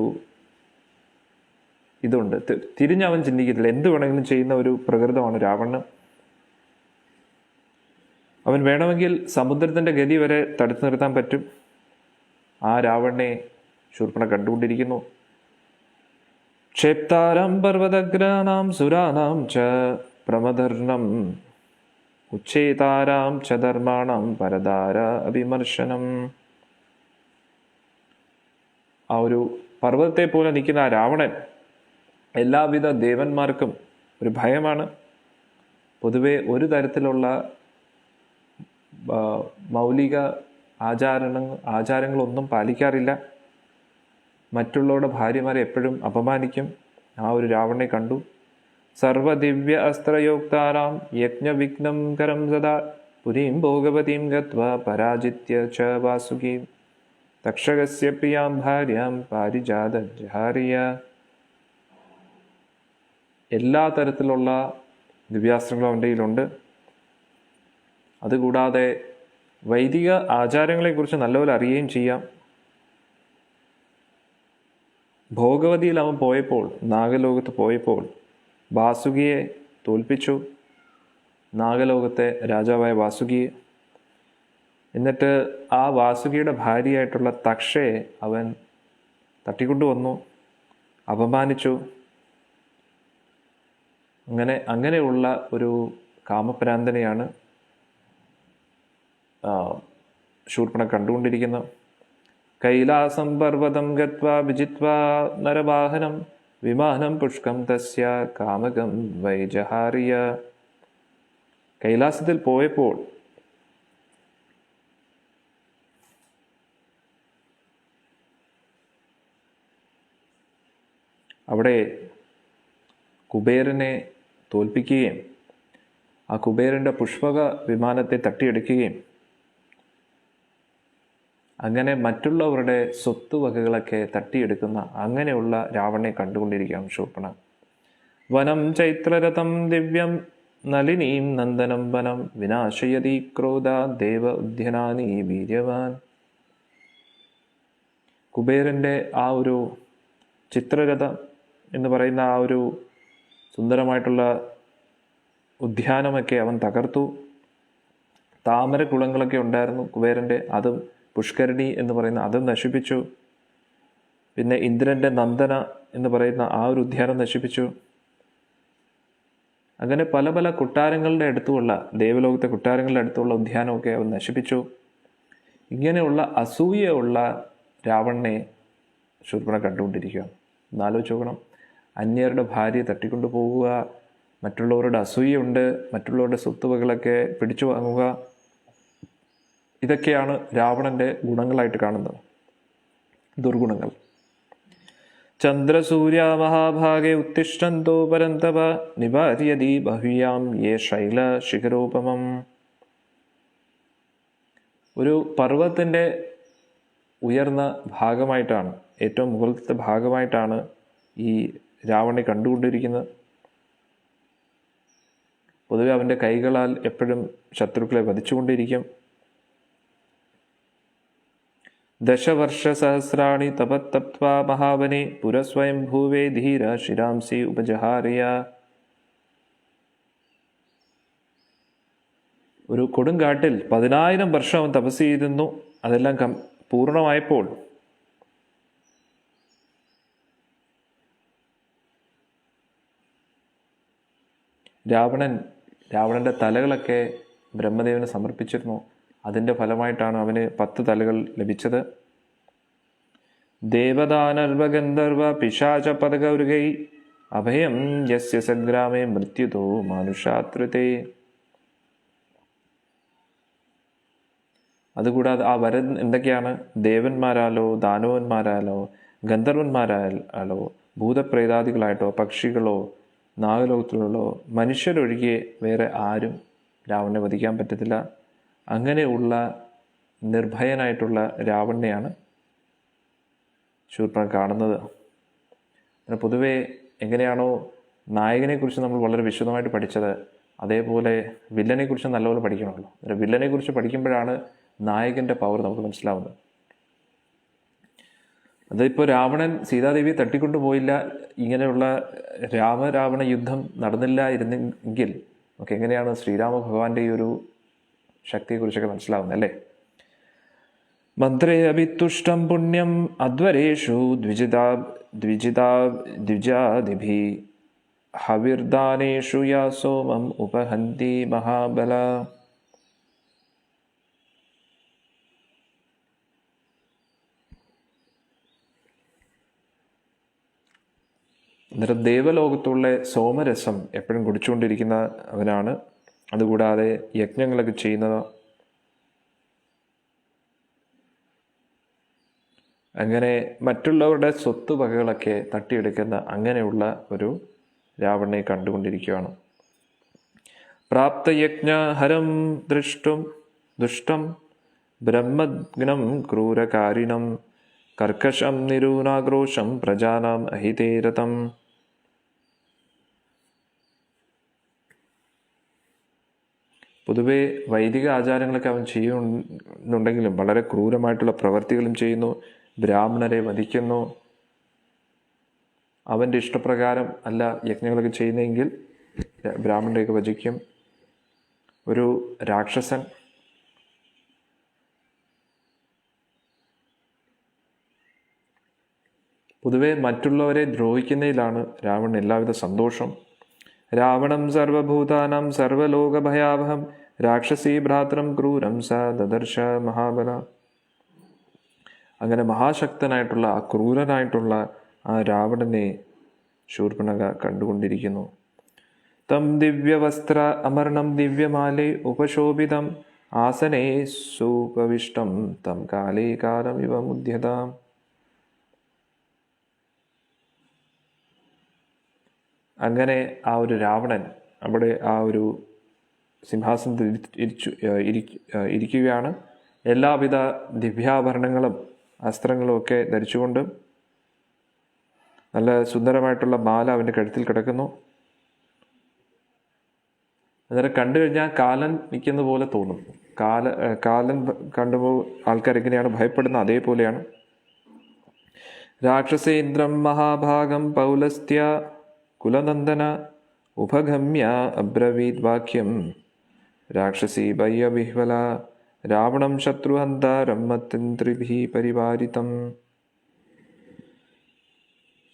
[SPEAKER 1] ഇതുണ്ട്. തിരിഞ്ഞവൻ ചിന്തിക്കത്തില്ല. എന്ത് വേണമെങ്കിലും ചെയ്യുന്ന ഒരു പ്രകൃതമാണ് രാവണന്. അവൻ വേണമെങ്കിൽ സമുദ്രത്തിൻ്റെ ഗതി വരെ തടുത്തു നിർത്താൻ പറ്റും. ആ രാവണനെ ശൂർപ്പണ കണ്ടുകൊണ്ടിരിക്കുന്നു. ക്ഷേപ്താരം പർവ്വതഗ്രാനാം സുരാനാം ച പ്രമദർണം ഉച്ഛേതാരാം ച ധർമാണം പരദാര അഭിമർശനം. ആ ഒരു പർവ്വതത്തെ പോലെ നിൽക്കുന്ന ആ രാവണൻ എല്ലാവിധ ദേവന്മാർക്കും ഒരു ഭയമാണ്. പൊതുവെ ഒരു തരത്തിലുള്ള മൗലിക ആചാരങ്ങളൊന്നും പാലിക്കാറില്ല. മറ്റുള്ളവരുടെ ഭാര്യമാരെ എപ്പോഴും അപമാനിക്കും. ആ ഒരു രാവണനെ കണ്ടു. സർവദിവ്യ അസ്ത്രയോക്താരാം യജ്ഞവിഘ്നം കരം സദാ പുരീം ഭോഗവതീം ഗത്വാ പരാജിത്യ ച വാസുകീം തക്ഷകസ്യ പ്രിയാം ഭാര്യാം പാരിജാതജഹാരിയ. എല്ലാ തരത്തിലുള്ള ദിവ്യാസ്ത്രങ്ങളും അവൻ്റെ കയ്യിലുണ്ട്. അതുകൂടാതെ വൈദിക ആചാരങ്ങളെക്കുറിച്ച് നല്ലപോലെ അറിയുകയും ചെയ്യാം. ഭോഗവതിയിൽ അവൻ പോയപ്പോൾ, നാഗലോകത്ത് പോയപ്പോൾ വാസുകിയെ തോൽപ്പിച്ചു. നാഗലോകത്തെ രാജാവായ വാസുകിയെ. എന്നിട്ട് ആ വാസുകിയുടെ ഭാര്യയായിട്ടുള്ള തക്ഷയെ അവൻ തട്ടിക്കൊണ്ടുവന്നു, അപമാനിച്ചു. അങ്ങനെയുള്ള ഒരു കാമപ്രാന്തനെയാണ് ശൂർപ്പണ കണ്ടുകൊണ്ടിരിക്കുന്നത്. കൈലാസം പർവ്വതം ഗത്വാ വിജിത്വാ നരവാഹനം വിമാനം പുഷ്കം തസ്യ കാമകം വൈജഹാരിയ. കൈലാസത്തിൽ പോയപ്പോൾ അവിടെ കുബേരനെ തോൽപ്പിക്കുകയും ആ കുബേരൻ്റെ പുഷ്പക വിമാനത്തെ തട്ടിയെടുക്കുകയും അങ്ങനെ മറ്റുള്ളവരുടെ സ്വത്തുവകകളൊക്കെ തട്ടിയെടുക്കുന്ന അങ്ങനെയുള്ള രാവണനെ കണ്ടുകൊണ്ടിരിക്കുകയാണ് ശൂർപ്പണ. വനം ചൈത്രരഥം ദിവ്യം നളിനീം നന്ദനം വനം വിനാശയതി ക്രോധ ദേവ ഉദ്യനാനി വീര്യവാൻ. കുബേരൻ്റെ ആ ഒരു ചിത്രരഥം എന്ന് പറയുന്ന ആ ഒരു സുന്ദരമായിട്ടുള്ള ഉദ്യാനമൊക്കെ അവൻ തകർത്തു. താമരക്കുളങ്ങളൊക്കെ ഉണ്ടായിരുന്നു കുബേരൻ്റെ, അതും പുഷ്കരണി എന്ന് പറയുന്ന അതും നശിപ്പിച്ചു. പിന്നെ ഇന്ദ്രൻ്റെ നന്ദന എന്ന് പറയുന്ന ആ ഒരു ഉദ്യാനം നശിപ്പിച്ചു. അങ്ങനെ പല പല കൊട്ടാരങ്ങളുടെ അടുത്തുള്ള, ദേവലോകത്തെ കൊട്ടാരങ്ങളുടെ അടുത്തുള്ള ഉദ്യാനമൊക്കെ അവൻ നശിപ്പിച്ചു. ഇങ്ങനെയുള്ള അസൂയുള്ള രാവണനെ ശൂർപ്പണ കണ്ടുകൊണ്ടിരിക്കുക. എന്നാലോചിച്ച് നോക്കണം. അന്യരുടെ ഭാര്യയെ തട്ടിക്കൊണ്ടു പോവുക, മറ്റുള്ളവരുടെ അസൂയുണ്ട്, മറ്റുള്ളവരുടെ സ്വത്തുവകളൊക്കെ പിടിച്ചു വാങ്ങുക, ഇതൊക്കെയാണ് രാവണൻ്റെ ഗുണങ്ങളായിട്ട് കാണുന്നത്, ദുർഗുണങ്ങൾ. ചന്ദ്രസൂര്യ മഹാഭാഗെ ഉത്തിഷ്ഠന്തോ പരന്തപ നിവാര്യതി ബഹ്വ്യാം യേ ശൈല ശിഖരോപമം. ഒരു പർവ്വതത്തിൻ്റെ ഉയർന്ന ഭാഗമായിട്ടാണ്, ഏറ്റവും മുകളിലത്തെ ഭാഗമായിട്ടാണ് ഈ രാവണനെ കണ്ടുകൊണ്ടിരിക്കുന്നത്. പൊതുവെ അവൻ്റെ കൈകളാൽ എപ്പോഴും ശത്രുക്കളെ വധിച്ചുകൊണ്ടിരിക്കും. ദശവർഷസഹസ്രാണി തപത്തപ്ത്വാ മഹാവനെ പുരസ്വയം ഭൂവേ ധീര ശിരാംസി ഉപജഹാരിയ. ഒരു കൊടുങ്കാട്ടിൽ 10,000 വർഷം അവൻ തപസ് ചെയ്തിരുന്നു. അതെല്ലാം പൂർണ്ണമായപ്പോൾ രാവണൻ്റെ തലകളൊക്കെ ബ്രഹ്മദേവന് സമർപ്പിച്ചിരുന്നു. അതിൻ്റെ ഫലമായിട്ടാണ് അവന് 10 തലകൾ ലഭിച്ചത്. ദേവദാനർവഗന്ധർവ പിശാച പദഗൗരുകൈ അഭയം യസ്യ സഗ്രാമേ മൃത്യുതോ മാനുഷാത്രുതേ. അതുകൂടാതെ ആ വരം എന്തൊക്കെയാണ്? ദേവന്മാരാലോ, ദാനവന്മാരാലോ, ഗന്ധർവന്മാരാലോ, ഭൂതപ്രേതാദികളായിട്ടോ, പക്ഷികളോ, നാഗലോകത്തിലുള്ളോ, മനുഷ്യരൊഴികെ വേറെ ആരും രാവണനെ വധിക്കാൻ പറ്റത്തില്ല. അങ്ങനെയുള്ള നിർഭയനായിട്ടുള്ള രാവണനെയാണ് ശൂർപ്പണഖ കാണുന്നത്. പൊതുവെ എങ്ങനെയാണോ നായകനെക്കുറിച്ച് നമ്മൾ വളരെ വിശദമായിട്ട് പഠിച്ചത്, അതേപോലെ വില്ലനെക്കുറിച്ച് നല്ലപോലെ പഠിക്കണമല്ലോ. വില്ലനെക്കുറിച്ച് പഠിക്കുമ്പോഴാണ് നായകൻ്റെ പവർ നമുക്ക് മനസ്സിലാവുന്നത്. അതിപ്പോൾ രാവണൻ സീതാദേവിയെ തട്ടിക്കൊണ്ടു പോയില്ല, ഇങ്ങനെയുള്ള രാമരാവണ യുദ്ധം നടന്നില്ലായിരുന്നെങ്കിൽ നമുക്ക് എങ്ങനെയാണ് ശ്രീരാമ ഭഗവാന്റെ ഈ ഒരു ശക്തിയെക്കുറിച്ചൊക്കെ മനസ്സിലാവുന്നത് അല്ലേ? മന്ത്രേ അഭിതുഷ്ടം പുണ്യം അധ്വരേഷു ദ്വിജാദിഭി ഹവിർദാനേഷു യാ സോമം ഉപഹന്തി മഹാബല. അന്നേരം ദേവലോകത്തുള്ള സോമരസം എപ്പോഴും കുടിച്ചുകൊണ്ടിരിക്കുന്ന അവനാണ്. അതുകൂടാതെ യജ്ഞങ്ങളൊക്കെ ചെയ്യുന്നത്. അങ്ങനെ മറ്റുള്ളവരുടെ സ്വത്തുവകകളൊക്കെ തട്ടിയെടുക്കുന്ന അങ്ങനെയുള്ള ഒരു രാവണനെ കണ്ടുകൊണ്ടിരിക്കുകയാണ്. പ്രാപ്തയജ്ഞ ഹരം ദുഷ്ടം ബ്രഹ്മഗ്നം ക്രൂരകാരിണം കർക്കശം നിരൂനാഗ്രോശം പ്രജാനാം അഹിതേരതം. പൊതുവെ വൈദിക ആചാരങ്ങളൊക്കെ അവൻ ചെയ്യുന്നുണ്ടെങ്കിലും വളരെ ക്രൂരമായിട്ടുള്ള പ്രവർത്തികളും ചെയ്യുന്നു. ബ്രാഹ്മണരെ വധിക്കുന്നു. അവൻ്റെ ഇഷ്ടപ്രകാരം അല്ല യജ്ഞങ്ങളൊക്കെ ചെയ്യുന്നതെങ്കിൽ ബ്രാഹ്മണരെയൊക്കെ വധിക്കും. ഒരു രാക്ഷസൻ. പൊതുവെ മറ്റുള്ളവരെ ദ്രോഹിക്കുന്നതിലാണ് രാവണൻ എല്ലാവിധ സന്തോഷം. രാവണം സർവഭൂതാനാം സർവലോകഭയാവഹം രാക്ഷസീ ഭ്രാതരം ക്രൂരം സ ദദർശ മഹാബല. അങ്ങനെ മഹാശക്തനായിട്ടുള്ള ആ ക്രൂരനായിട്ടുള്ള ആ രാവണനെ ശൂർപ്പണഖ കണ്ടുകൊണ്ടിരിക്കുന്നു. തം ദിവ്യവസ്ത്ര അമർണം ദിവ്യമാലേ ഉപശോഭിതം ആസനേ സുപവിഷ്ടം തം കാലേ കാലം ഇവ മുദ്യതാം. അങ്ങനെ ആ ഒരു രാവണൻ അവിടെ ആ ഒരു സിംഹാസനത്തിൽ ഇരിക്കുകയാണ്. എല്ലാവിധ ദിവ്യാഭരണങ്ങളും അസ്ത്രങ്ങളും ഒക്കെ ധരിച്ചുകൊണ്ട് നല്ല സുന്ദരമായിട്ടുള്ള മാല അവൻ്റെ കഴുത്തിൽ കിടക്കുന്നു. അന്നേരം കണ്ടു കഴിഞ്ഞാൽ കാലൻ നിൽക്കുന്ന പോലെ തോന്നും. കാലൻ കണ്ടുമ്പോൾ ആൾക്കാർ എങ്ങനെയാണ് ഭയപ്പെടുന്നത് അതേപോലെയാണ്. രാക്ഷസേന്ദ്രം മഹാഭാഗം പൗലസ്ത്യ കുലനന്ദന ഉപഗമ്യ അബ്രവീത് വാക്യം രാക്ഷസീ ഭയ്യവിഹ്വല രാവണം ശത്രുഹന്താരം മത്തന്ത്രിഭി പരിവാരിതം.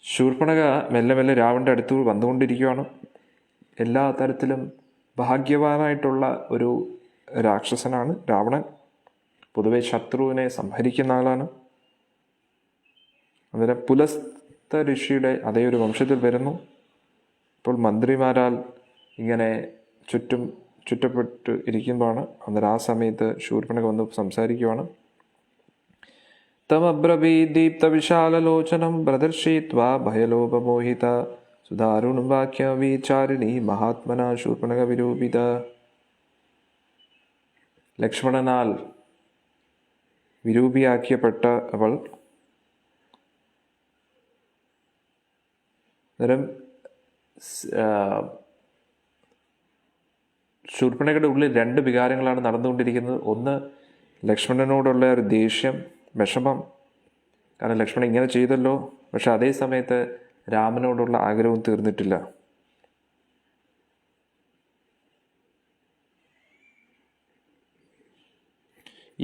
[SPEAKER 1] ശൂർപ്പണഖ മെല്ലെ മെല്ലെ രാവണൻ്റെ അടുത്ത് വന്നുകൊണ്ടിരിക്കുകയാണ്. എല്ലാ തരത്തിലും ഭാഗ്യവാനായിട്ടുള്ള ഒരു രാക്ഷസനാണ് രാവണൻ. പൊതുവെ ശത്രുവിനെ സംഹരിക്കുന്ന ആളാണ്. അന്നേരം പുലസ്ത ഋഷിയുടെ അതേ ഒരു വംശത്തിൽ വരുന്നു. ഇപ്പോൾ മന്ത്രിമാരാൽ ഇങ്ങനെ ചുറ്റപ്പെട്ട് ഇരിക്കുമ്പോഴാണ്. അന്നേരം ആ സമയത്ത് ശൂർപ്പണഖ വന്ന് സംസാരിക്കുവാണ്. തമബ്രവീത് ദീപ്തവിശാലലോചനം പ്രദർശയിത്വാ ഭയലോപമോഹിത സുധാരുണം വാക്യവിചാരിണി മഹാത്മന ശൂർപ്പണഖ വിരൂപിത. ലക്ഷ്മണനാൽ വിരൂപിയാക്കിയപ്പെട്ട അവൾ അന്നേരം ശൂർപ്പണഖയുടെ ഉള്ളിൽ 2 വികാരങ്ങളാണ് നടന്നുകൊണ്ടിരിക്കുന്നത്. ഒന്ന് ലക്ഷ്മണനോടുള്ള ഒരു ദേഷ്യം, വിഷമം, കാരണം ലക്ഷ്മണൻ ഇങ്ങനെ ചെയ്തല്ലോ. പക്ഷെ അതേ സമയത്ത് രാമനോടുള്ള ആഗ്രഹവും തീർന്നിട്ടില്ല.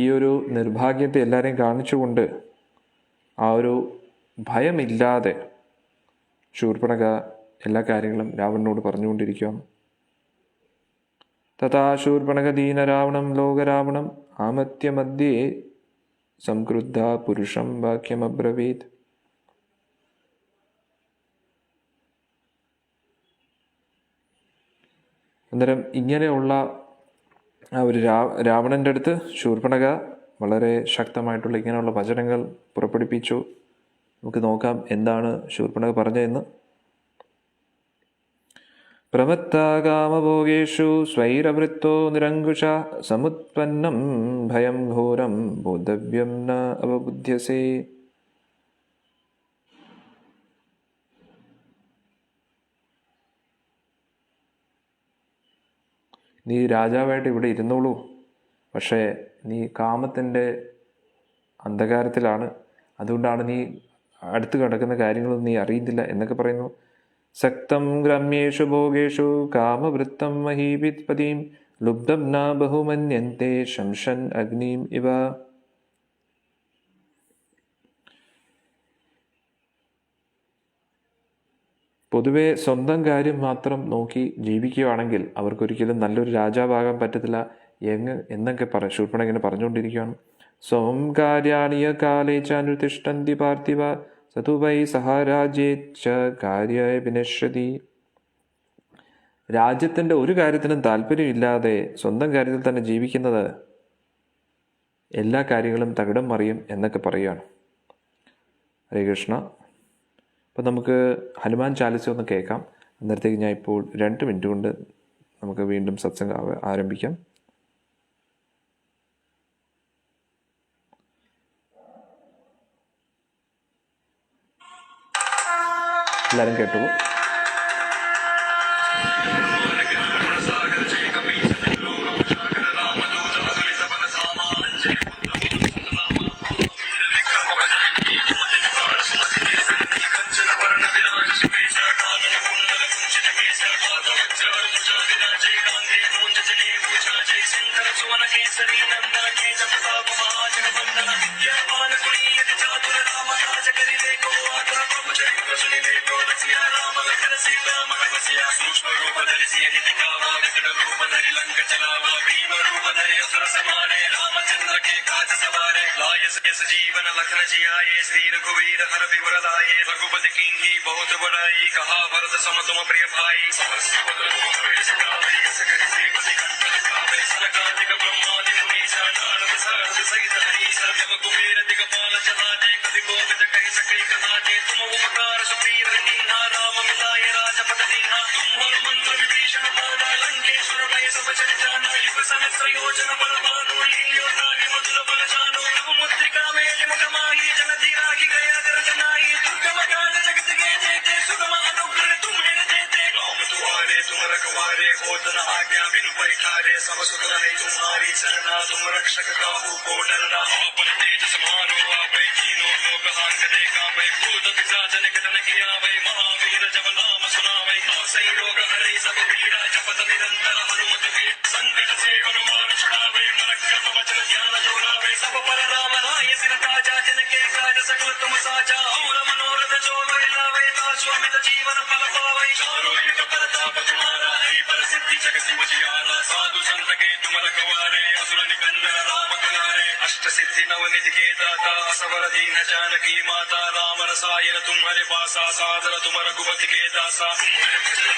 [SPEAKER 1] ഈ ഒരു നിർഭാഗ്യത്തെ എല്ലാവരെയും കാണിച്ചുകൊണ്ട് ആ ഒരു ഭയമില്ലാതെ ശൂർപ്പണഖ എല്ലാ കാര്യങ്ങളും രാവണനോട് പറഞ്ഞുകൊണ്ടിരിക്കുകയാണ്. തഥാ ശൂർപ്പണഖ ദീനരാവണം ലോകരാവണം ആമത്യമധ്യേ സംക്രുദ്ധ പുരുഷം വാക്യമബ്രവീത്. അന്നേരം ഇങ്ങനെയുള്ള ആ ഒരു രാവണൻ്റെ അടുത്ത് ശൂർപ്പണഖ വളരെ ശക്തമായിട്ടുള്ള ഇങ്ങനെയുള്ള വചനങ്ങൾ പുറപ്പെടുപ്പിച്ചു. നമുക്ക് നോക്കാം എന്താണ് ശൂർപ്പണഖ പറഞ്ഞതെന്ന്. പ്രമത്താകാമഭോഗേഷു സ്വൈരവൃത്തോ നിരങ്കുശ സമുത്പന്നം ഭയം ഘോരം ബോധവ്യം ന അവബുദ്ധ്യസേ. നീ രാജാവായിട്ട് ഇവിടെ ഇരുന്നോളൂ, പക്ഷേ നീ കാമത്തിൻ്റെ അന്ധകാരത്തിലാണ്, അതുകൊണ്ടാണ് നീ അടുത്ത് കിടക്കുന്ന കാര്യങ്ങളൊന്നും നീ അറിയുന്നില്ല എന്നൊക്കെ പറയുന്നു. സക്തം ഗ്രാമ്യേഷു ഭോഗേഷു കാമവൃത്തം മഹീപിത്പതിം ലുബ്ധം ന ബഹുമന്യന്തെ ശംശൻ അഗ്നിം ഇവ. പൊതുവെ സ്വന്തം കാര്യം മാത്രം നോക്കി ജീവിക്കുകയാണെങ്കിൽ അവർക്കൊരിക്കലും നല്ലൊരു രാജാവാകാൻ പറ്റത്തില്ല എന്നൊക്കെ ശൂർപ്പണ ഇങ്ങനെ പറഞ്ഞുകൊണ്ടിരിക്കുകയാണ്. സ്വം കാര്യാണിയ കാലേ ചാനുതിഷ്ഠന്തി പാർത്ഥിവ സതു വൈ സഹാരാജ്യേ ച കാര്യായ വിനശ്യതി. രാജ്യത്തിൻ്റെ ഒരു കാര്യത്തിനും താല്പര്യമില്ലാതെ സ്വന്തം കാര്യത്തിൽ തന്നെ ജീവിക്കുന്നത് എല്ലാ കാര്യങ്ങളും തകിടം മറിയും എന്നൊക്കെ പറയുകയാണ്. ഹരേ കൃഷ്ണ. അപ്പം നമുക്ക് ഹനുമാൻ ചാലിസ ഒന്ന് കേൾക്കാം. അന്നേരത്തേക്ക് ഞാൻ ഇപ്പോൾ 2 മിനിറ്റ് കൊണ്ട് നമുക്ക് വീണ്ടും സത്സംഗം ആരംഭിക്കാം. എല്ലാവരും കേട്ടോളൂ.
[SPEAKER 2] जीवन लखन जियाए श्री रघुवीर हर विवर लाए रघुपति कीन्ही बहुत बड़ाई कहा भरत सम तुम प्रिय भाई सनकादिक ब्रह्मादि मुनीसा नारद सारद सहित हरीसा जब कुबेर दिगपाल चलाते कवि कोविद कहि सके कहाते तुम उपकार सुग्रीव कीन्हा राम मिलाए राजपद दीन्हा तुम हनुमंत विभीषण माना लंकेश्वर भय सब जन जाना युग सहस्र योजन बल भानु लील्यो ताहि मधुर बल जानो प्रभु मुद्रिका मेलि मुख माहि जन धीरा की गया गर्जनाई दुर्गम काज जगत के जेते सुगम अनुग्रह तुम्हें देते राम तुम्हारे तुम रखवारे होत न आज्ञा बिनु पैठारे सब सुख रहे तुम्हारी शरणा तुम रक्षक काहू को डरना आपन तेज समानो आपै कीनो लोक हांक देखा वै भूत पिशाच निकट न किया वै महावीर जब नाम सुनावै आसै रोग हरै सब पीड़ा जपत निरंतर हनुमत वीर संकट से हनुमान छुड़ावै मन क्रम वचन ध्यान जोड़ावै सब पर राम राय सिर ताजा जिनके काज सकल तुम साजा और मनोरथ जो वै लावै तासु अमित जीवन फल पावै चारों युग प्रताप तुम्हारा है प्रसिद्धि जगत उजियारा साधु संत के तुम रखवारे असुर निकंदन राम दुलारे अष्ट सिद्धि नवनिधि के दाता असवर दीन जानकी माता राम रसायन तुम्हारे पासा सादर तुम रघुपति के दासा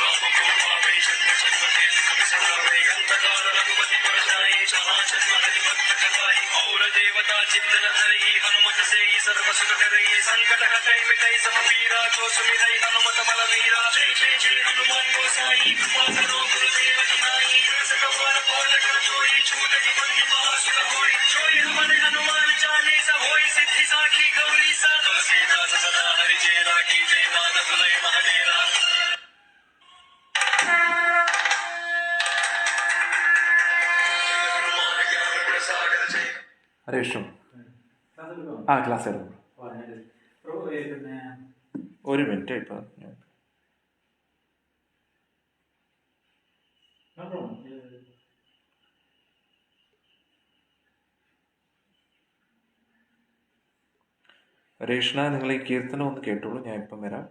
[SPEAKER 2] राम को पावै जन्म जन्म के दुख बिसरावै अंत काल रघुपति पुर जाई जहाँ जन्म हरि भक्त कहाई और देवता चित्तन धरई हनुमत से सर्व सुख करई संकट हटै मिटै सब पीरा जो सुमिरै हनुमत बल वीरा जय जय जय हनुमान गोसाई कृपा करो गुरुदेव तुम्हारी सकल कोट कर जोई छूट बंदी महासुख होई जोई हमारे हनुमान चालीसा होई सिद्धि साखी गौरी सा तुलसीदास सदा हरि चेरा की जय नाथ हृदय महाडेरा.
[SPEAKER 1] ഹരേ കൃഷ്ണ. ക്ലാസ് എടുക്കും. 1 മിനിറ്റ് ഇപ്പം. ഹരേ കൃഷ്ണ. നിങ്ങൾ ഈ കീർത്തനം ഒന്ന് കേട്ടോളൂ, ഞാൻ ഇപ്പം വരാം.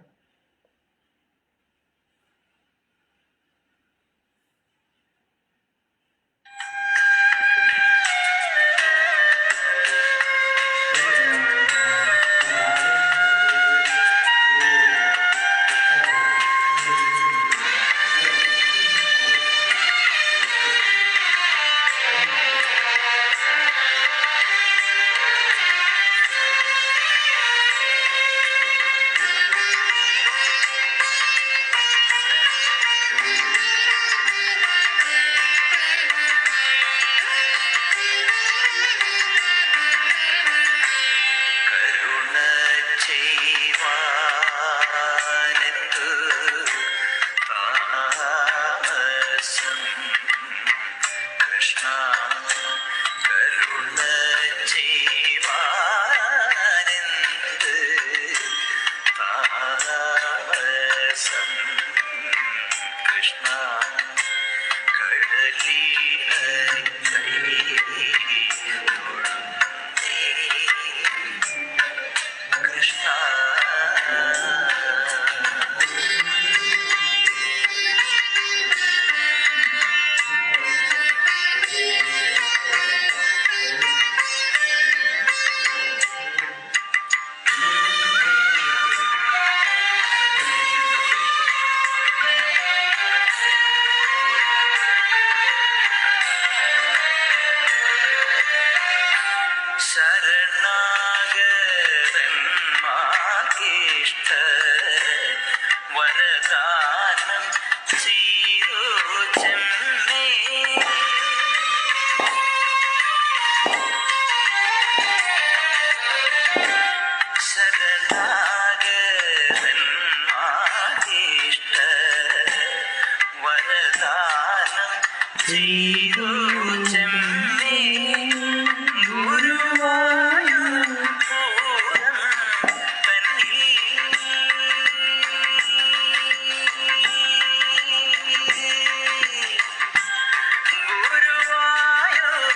[SPEAKER 2] ശരണാഗതന്മാർക്കിഷ്ട വരദാനം ചെയ്തു ചെമ്മേ. ശരണാഗതന്മാർക്കിഷ്ട വരദാനം ചെയ്തു ചെമ്മേ.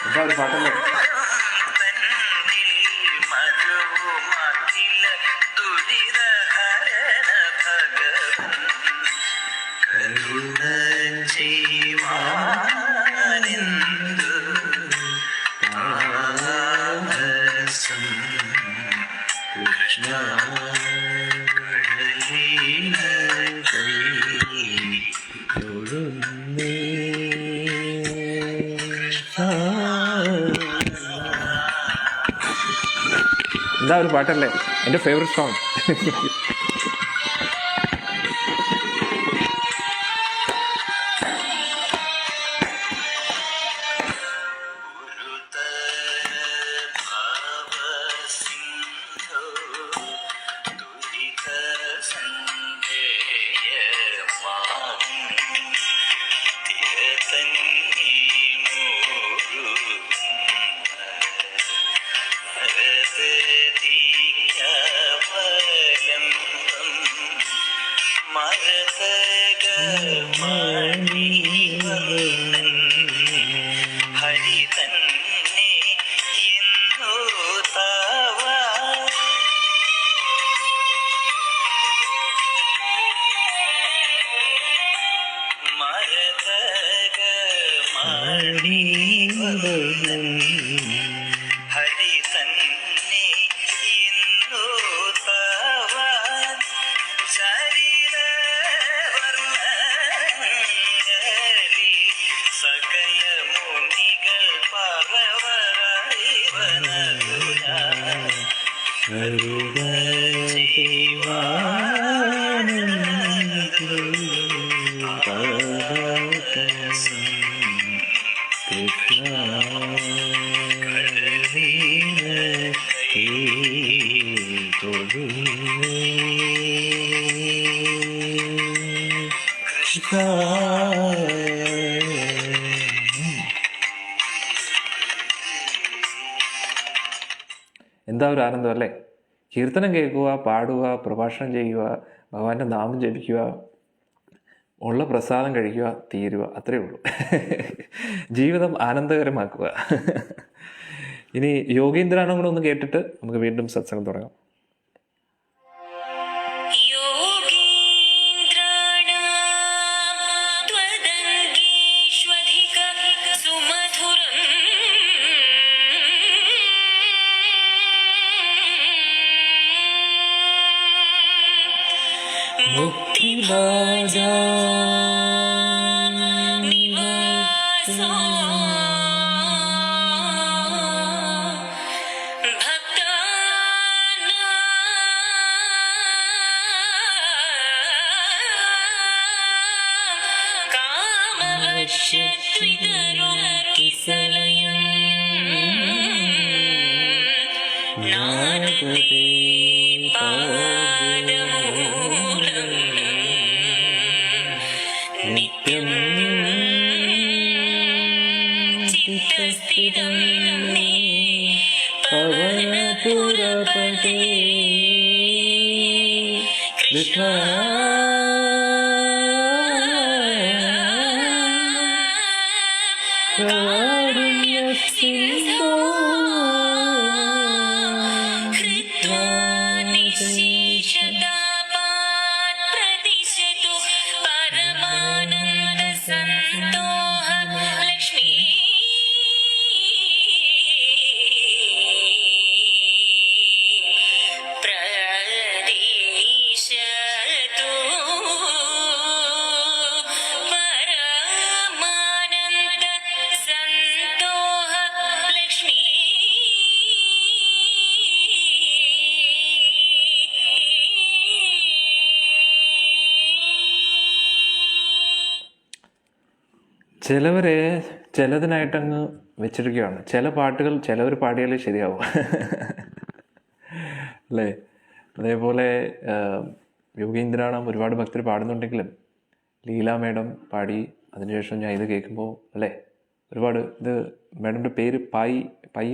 [SPEAKER 1] എന്താ ഒരു പാട്ടല്ലേ?
[SPEAKER 2] കൃഷ്ണ
[SPEAKER 1] എന്താ ഒരു പാട്ടല്ലേ? എൻ്റെ ഫേവറേറ്റ് സോങ്.
[SPEAKER 2] ഹരി തന്നെ ഇന്നു തവ മരതക മണിവദനൻ ഹരി തന്നെ ഇന്നു തവ ശരീരവർണ്ണങ്ങളിൽ സകല മുനികൾ പരവരായി വനരുന
[SPEAKER 1] എന്താ ഒരു ആനന്ദം അല്ലേ? കീർത്തനം കേൾക്കുക, പാടുക, പ്രഭാഷണം ചെയ്യുക, ഭഗവാന്റെ നാമം ജപിക്കുക, ഉള്ള പ്രസാദം കഴിക്കുക, തീരുക, അത്രയേ ഉള്ളൂ. ജീവിതം ആനന്ദകരമാക്കുക. ഇനി യോഗീന്ദ്രാണം കൂടെ ഒന്ന് കേട്ടിട്ട് നമുക്ക് വീണ്ടും സത്സംഗം തുടങ്ങാം.
[SPEAKER 2] മുക്തിബാജാ നിവാസാ ഭക്താനാം കാമവശത്വികരോകിസലയം നാദപദേ പാദമൂലം നിത്യം ചിത്തസ്ഥിതം മേ പവനപുരപതേ കൃഷ്ണ
[SPEAKER 1] കാരുണ്യ സിന്ധോ
[SPEAKER 3] कृत्वा निःशेषतापात् प्रतिशतु परमानन्दसन्तोह लक्ष्मी प्रदिशतु परमानन्दसन्तोह लक्ष्मी
[SPEAKER 1] ചിലവരെ ചിലതിനായിട്ടങ്ങ് വെച്ചിരിക്കുകയാണ്. ചില പാട്ടുകൾ ചിലവർ പാടിയാലേ ശരിയാവും, അല്ലേ? അതേപോലെ യോഗീന്ദ്രാണം ഒരുപാട് ഭക്തർ പാടുന്നുണ്ടെങ്കിലും ലീല മേഡം പാടി, അതിനുശേഷം ഞാൻ ഇത് കേൾക്കുമ്പോൾ അല്ലേ ഒരുപാട് ഇത് മേഡൻ്റെ പേര് പൈ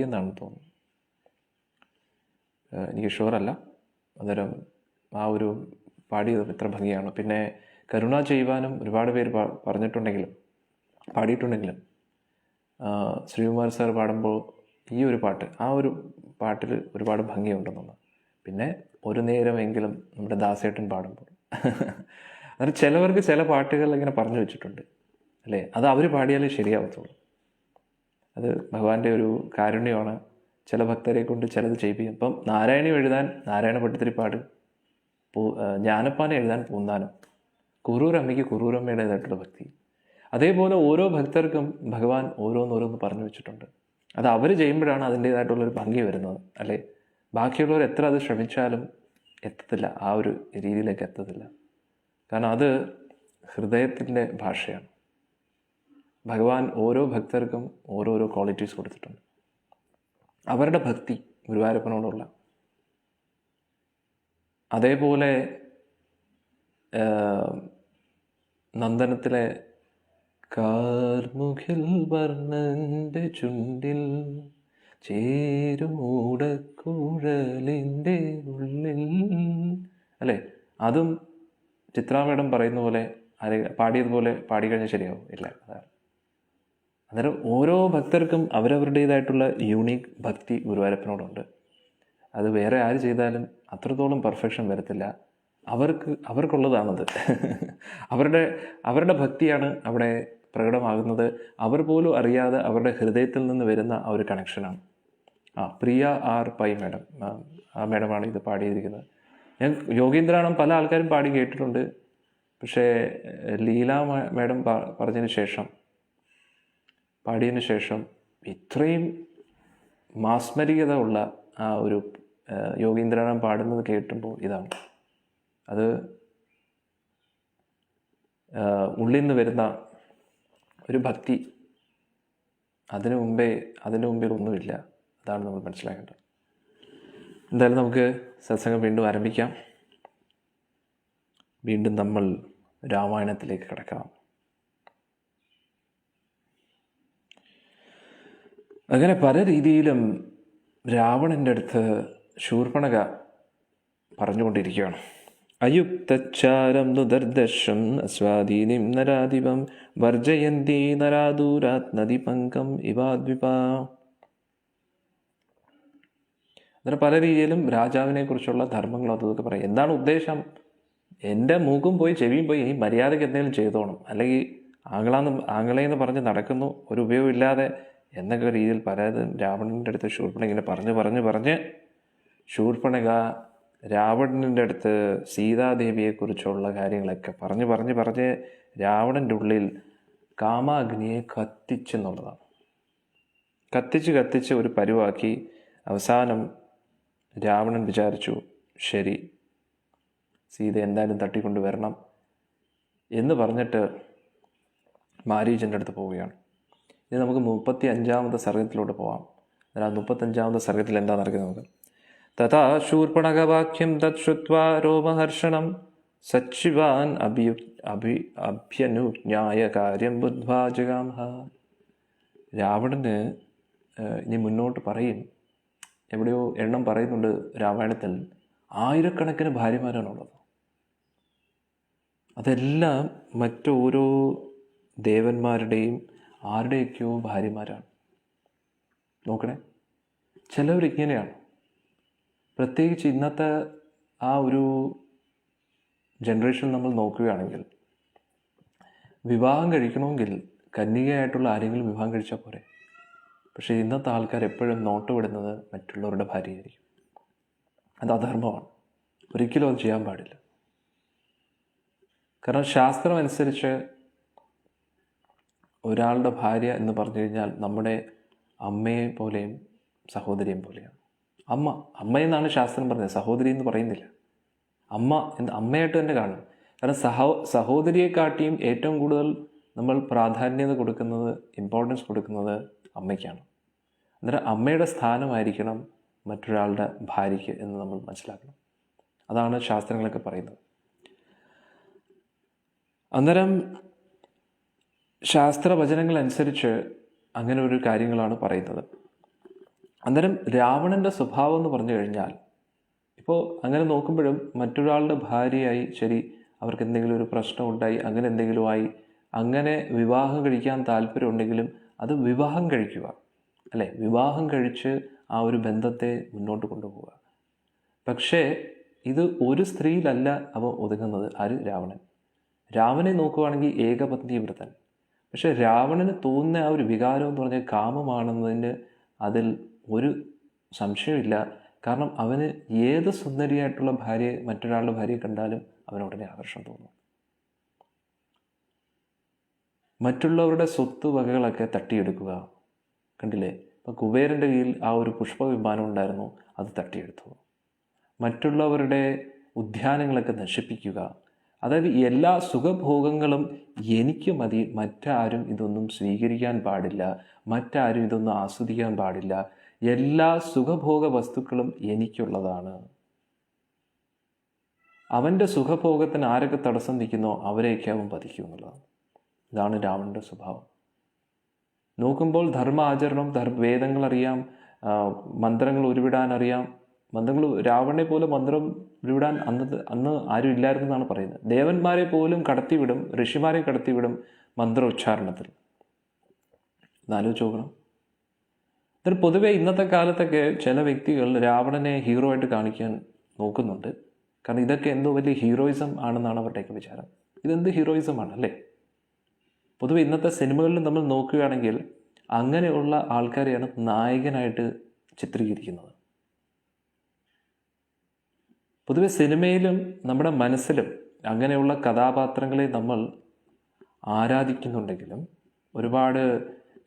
[SPEAKER 1] എന്നാണ് തോന്നുന്നു, എനിക്ക് ഷുവറല്ല. അന്നേരം ആ ഒരു പാടിയത് ഇത്ര ഭംഗിയാണ്. പിന്നെ കരുണ ചെയ്യുവാനും ഒരുപാട് പേര് പാടിയിട്ടുണ്ടെങ്കിലും ശ്രീകുമാർ സാർ പാടുമ്പോൾ ഈ ഒരു പാട്ട്, ആ ഒരു പാട്ടിൽ ഒരുപാട് ഭംഗിയുണ്ടെന്നാണ്. പിന്നെ ഒരു നേരമെങ്കിലും നമ്മുടെ ദാസേട്ടൻ പാടുമ്പോൾ അന്നേരം ചിലവർക്ക് ചില പാട്ടുകൾ ഇങ്ങനെ പറഞ്ഞു വെച്ചിട്ടുണ്ട്, അല്ലേ? അത് അവർ പാടിയാലേ ശരിയാവത്തുള്ളൂ. അത് ഭഗവാന്റെ ഒരു കാരുണ്യമാണ്. ചില ഭക്തരെ കൊണ്ട് ചിലത് ചെയ്യിപ്പിക്കും. ഇപ്പം നാരായണി എഴുതാൻ നാരായണ ഭട്ടതിരിപ്പാട്, ജ്ഞാനപ്പാന എഴുതാൻ പൂന്താനം, കുറൂരമ്മയ്ക്ക് കുറൂരമ്മയുടേതായിട്ടുള്ള ഭക്തി. അതേപോലെ ഓരോ ഭക്തർക്കും ഭഗവാൻ ഓരോന്നോരോന്ന് പറഞ്ഞു വെച്ചിട്ടുണ്ട്. അത് അവർ ചെയ്യുമ്പോഴാണ് അതിൻ്റേതായിട്ടുള്ളൊരു ഭംഗി വരുന്നത്, അല്ലേ? ബാക്കിയുള്ളവർ എത്ര അത് ശ്രമിച്ചാലും എത്തത്തില്ല, ആ ഒരു രീതിയിലേക്ക് എത്തത്തില്ല. കാരണം അത് ഹൃദയത്തിൻ്റെ ഭാഷയാണ്. ഭഗവാൻ ഓരോ ഭക്തർക്കും ഓരോരോ ക്വാളിറ്റീസ് കൊടുത്തിട്ടുണ്ട്. അവരുടെ ഭക്തി ഗുരുവായൂരപ്പനോടുള്ള, അതേപോലെ നന്ദനത്തിലെ കാർമുകിൽ വർണ്ണൻ്റെ ചുണ്ടിൽ ചേരുമൂടക്കുഴലിൻ്റെ ഉള്ളിൽ, അല്ലേ? അതും ചിത്രാമേഡം പറയുന്ന പോലെ പാടിയതുപോലെ പാടിക്കഴിഞ്ഞാൽ ശരിയാവും ഇല്ല. അതാണ് അന്നേരം ഓരോ ഭക്തർക്കും അവരവരുടേതായിട്ടുള്ള യൂണീക്ക് ഭക്തി ഗുരുവായൂരപ്പനോടുണ്ട്. അത് വേറെ ആര് ചെയ്താലും അത്രത്തോളം പെർഫെക്ഷൻ വരത്തില്ല. അവർക്കുള്ളതാണത്. അവരുടെ ഭക്തിയാണ് അവിടെ പ്രകടമാകുന്നത്. അവർ പോലും അറിയാതെ അവരുടെ ഹൃദയത്തിൽ നിന്ന് വരുന്ന ആ ഒരു കണക്ഷനാണ്. പ്രിയ ആർ പൈ മേഡം, ആ മേഡമാണ് ഇത് പാടിയിരിക്കുന്നത്. ഞാൻ യോഗീന്ദ്രാണം പല ആൾക്കാരും പാടി കേട്ടിട്ടുണ്ട്. പക്ഷേ ലീല മേഡം പാടിയതിന് ശേഷം ഇത്രയും മാസ്മരികത ഉള്ള ആ ഒരു യോഗീന്ദ്രാണം പാടുന്നത് കേട്ടുമ്പോൾ ഇതാണ് അത് ഉള്ളിൽ നിന്ന് വരുന്ന ഒരു ഭക്തി. അതിനു മുമ്പിൽ ഒന്നുമില്ല. അതാണ് നമ്മൾ മനസ്സിലാക്കേണ്ടത്. എന്തായാലും നമുക്ക് സത്സംഗം വീണ്ടും ആരംഭിക്കാം. വീണ്ടും നമ്മൾ രാമായണത്തിലേക്ക് കടക്കാം. അങ്ങനെ പല രീതിയിലും രാവണൻ്റെ അടുത്ത് ശൂർപ്പണഖ പറഞ്ഞുകൊണ്ടിരിക്കുകയാണ്. അയുക്തച്ചാരം നുദർദർശം അസ്വാധീനം നരാധിപം വർജയന്തി നരാദൂരാത് നദിപങ്കം ഇവാദ്വിപ. അങ്ങനെ പല രീതിയിലും രാജാവിനെ കുറിച്ചുള്ള ധർമ്മങ്ങളും അതൊക്കെ പറയും. എന്താണ് ഉദ്ദേശം? എൻ്റെ മൂക്കും പോയി ചെവിയും പോയി ഈ മര്യാദയ്ക്ക് എന്തെങ്കിലും ചെയ്തോണം, അല്ലെങ്കിൽ ആങ്ങളെന്ന് പറഞ്ഞ് നടക്കുന്നു, ഒരു ഉപയോഗമില്ലാതെ എന്നൊക്കെ രീതിയിൽ പലതും രാവണൻ്റെ അടുത്ത് ശൂർപ്പണ ഇങ്ങനെ പറഞ്ഞ് ശൂർപ്പണഖ രാവണൻ്റെ അടുത്ത് സീതാദേവിയെക്കുറിച്ചുള്ള കാര്യങ്ങളൊക്കെ പറഞ്ഞ് രാവണൻ്റെ ഉള്ളിൽ കാമാഗ്നിയെ കത്തിച്ചെന്നുള്ളതാണ്. കത്തിച്ച് ഒരു പരുവാക്കി. അവസാനം രാവണൻ വിചാരിച്ചു, ശരി, സീത എന്തായാലും തട്ടിക്കൊണ്ട് വരണം എന്ന് പറഞ്ഞിട്ട് മാരീചൻ്റെ അടുത്ത് പോവുകയാണ്. ഇനി നമുക്ക് 35ാമത്തെ സർഗത്തിലോട്ട് പോവാം. ആ 35ാമത്തെ സർഗത്തിൽ എന്താ നടക്കുന്നത് നമുക്ക്. തഥാ ശൂർപ്പണഖവാക്യം തത് ശ്രുത്വാ രോമഹർഷണം സച്ചിവാൻ അഭ്യനുജ്ഞായ കാര്യം ബുദ്ധ്വാ ജഗാംഹ. രാവണന് ഇനി മുന്നോട്ട് പറയും. എവിടെയോ എണ്ണം പറയുന്നുണ്ട് രാമായണത്തിൽ, 1000കണക്കിന് ഭാര്യമാരാണുള്ളത്. അതെല്ലാം മറ്റോരോ ദേവന്മാരുടെയും ആരുടെയൊക്കെയോ ഭാര്യമാരാണ്. നോക്കണേ, ചിലവരിങ്ങനെയാണ്. പ്രത്യേകിച്ച് ഇന്നത്തെ ആ ഒരു ജനറേഷൻ നമ്മൾ നോക്കുകയാണെങ്കിൽ, വിവാഹം കഴിക്കണമെങ്കിൽ കന്യകയായിട്ടുള്ള ആരെങ്കിലും വിവാഹം കഴിച്ചാൽ പോരെ. പക്ഷേ ഇന്നത്തെ ആൾക്കാർ എപ്പോഴും നോട്ടുവിടുന്നത് മറ്റുള്ളവരുടെ ഭാര്യയായിരിക്കും. അത് അധർമ്മമാണ്. ഒരിക്കലും അത് ചെയ്യാൻ പാടില്ല. കാരണം ശാസ്ത്രം അനുസരിച്ച് ഒരാളുടെ ഭാര്യ എന്ന് പറഞ്ഞു കഴിഞ്ഞാൽ നമ്മുടെ അമ്മയെ പോലെയും സഹോദരിയും പോലെയാണ്. അമ്മയെന്നാണ് ശാസ്ത്രം പറഞ്ഞത്, സഹോദരി എന്ന് പറയുന്നില്ല. അമ്മയായിട്ട് തന്നെ കാണും. കാരണം സഹോദരിയെക്കാട്ടിയും ഏറ്റവും കൂടുതൽ നമ്മൾ പ്രാധാന്യത കൊടുക്കുന്നത്, ഇമ്പോർട്ടൻസ് കൊടുക്കുന്നത് അമ്മയ്ക്കാണ്. അന്നേരം അമ്മയുടെ സ്ഥാനമായിരിക്കണം മറ്റൊരാളുടെ ഭാര്യയ്ക്ക് എന്ന് നമ്മൾ മനസ്സിലാക്കണം. അതാണ് ശാസ്ത്രങ്ങളൊക്കെ പറയുന്നത്. അന്നേരം ശാസ്ത്രവചനങ്ങളനുസരിച്ച് അങ്ങനെ ഒരു കാര്യങ്ങളാണ് പറയുന്നത്. അന്നേരം രാവണൻ്റെ സ്വഭാവം എന്ന് പറഞ്ഞു കഴിഞ്ഞാൽ, ഇപ്പോൾ അങ്ങനെ നോക്കുമ്പോഴും മറ്റൊരാളുടെ ഭാര്യയായി, ശരി, അവർക്ക് എന്തെങ്കിലും ഒരു പ്രശ്നം ഉണ്ടായി, അങ്ങനെ എന്തെങ്കിലും ആയി, അങ്ങനെ വിവാഹം കഴിക്കാൻ താല്പര്യമുണ്ടെങ്കിലും അത് വിവാഹം കഴിക്കുക, അല്ലേ? വിവാഹം കഴിച്ച് ആ ഒരു ബന്ധത്തെ മുന്നോട്ട് കൊണ്ടുപോവുക. പക്ഷേ ഇത് ഒരു സ്ത്രീയിലല്ല അവ ഒതുങ്ങുന്നത്. ആര്? രാവണൻ. രാവണനെ നോക്കുകയാണെങ്കിൽ ഏകപത്നി വ്രതൻ. പക്ഷെ രാവണന് തോന്നുന്ന ആ ഒരു വികാരം എന്ന് പറഞ്ഞാൽ കാമമാണെന്നതിന് അതിൽ ഒരു സംശയമില്ല. കാരണം അവന് ഏത് സുന്ദരിയായിട്ടുള്ള മറ്റൊരാളുടെ ഭാര്യയെ കണ്ടാലും അവനുടനെ ആകർഷണം തോന്നും. മറ്റുള്ളവരുടെ സ്വത്ത് വകകളൊക്കെ തട്ടിയെടുക്കുക. കണ്ടില്ലേ? ഇപ്പം കുബേരൻ്റെ കയ്യിൽ ആ ഒരു പുഷ്പവിമാനം ഉണ്ടായിരുന്നു, അത് തട്ടിയെടുത്തു. മറ്റുള്ളവരുടെ ഉദ്യാനങ്ങളൊക്കെ നശിപ്പിക്കുക. അതായത് എല്ലാ സുഖഭോഗങ്ങളും എനിക്ക് മതി, മറ്റാരും ഇതൊന്നും സ്വീകരിക്കാൻ പാടില്ല, മറ്റാരും ഇതൊന്നും ആസ്വദിക്കാൻ പാടില്ല, എല്ലാ സുഖഭോഗ വസ്തുക്കളും എനിക്കുള്ളതാണ്. അവൻ്റെ സുഖഭോഗത്തിന് ആരൊക്കെ തടസ്സം നിൽക്കുന്നോ അവരെയൊക്കെ അവൻ വധിക്കും എന്നുള്ളതാണ്. ഇതാണ് രാവണൻ്റെ സ്വഭാവം. നോക്കുമ്പോൾ ധർമ്മ ആചരണം, വേദങ്ങൾ അറിയാം, മന്ത്രങ്ങൾ ഉരുവിടാൻ അറിയാം. രാവണനെ പോലെ മന്ത്രം ഉരുവിടാൻ അന്ന് ആരും ഇല്ലായിരുന്നെന്നാണ് പറയുന്നത്. ദേവന്മാരെ പോലും കടത്തിവിടും, ഋഷിമാരെ കടത്തിവിടും മന്ത്രോച്ചാരണത്തിൽ. എന്നാലോചിച്ച് നോക്കണം. എന്നാൽ പൊതുവെ ഇന്നത്തെ കാലത്തൊക്കെ ചില വ്യക്തികൾ രാവണനെ ഹീറോ ആയിട്ട് കാണിക്കാൻ നോക്കുന്നുണ്ട്. കാരണം ഇതൊക്കെ എന്തോ വലിയ ഹീറോയിസം ആണെന്നാണ് അവരുടെയൊക്കെ വിചാരം. ഇതെന്ത് ഹീറോയിസമാണ്, അല്ലേ? പൊതുവെ ഇന്നത്തെ സിനിമകളിൽ നമ്മൾ നോക്കുകയാണെങ്കിൽ അങ്ങനെയുള്ള ആൾക്കാരെയാണ് നായകനായിട്ട് ചിത്രീകരിക്കുന്നത്. പൊതുവെ സിനിമയിലും നമ്മുടെ മനസ്സിലും അങ്ങനെയുള്ള കഥാപാത്രങ്ങളെ നമ്മൾ ആരാധിക്കുന്നുണ്ടെങ്കിലും, ഒരുപാട്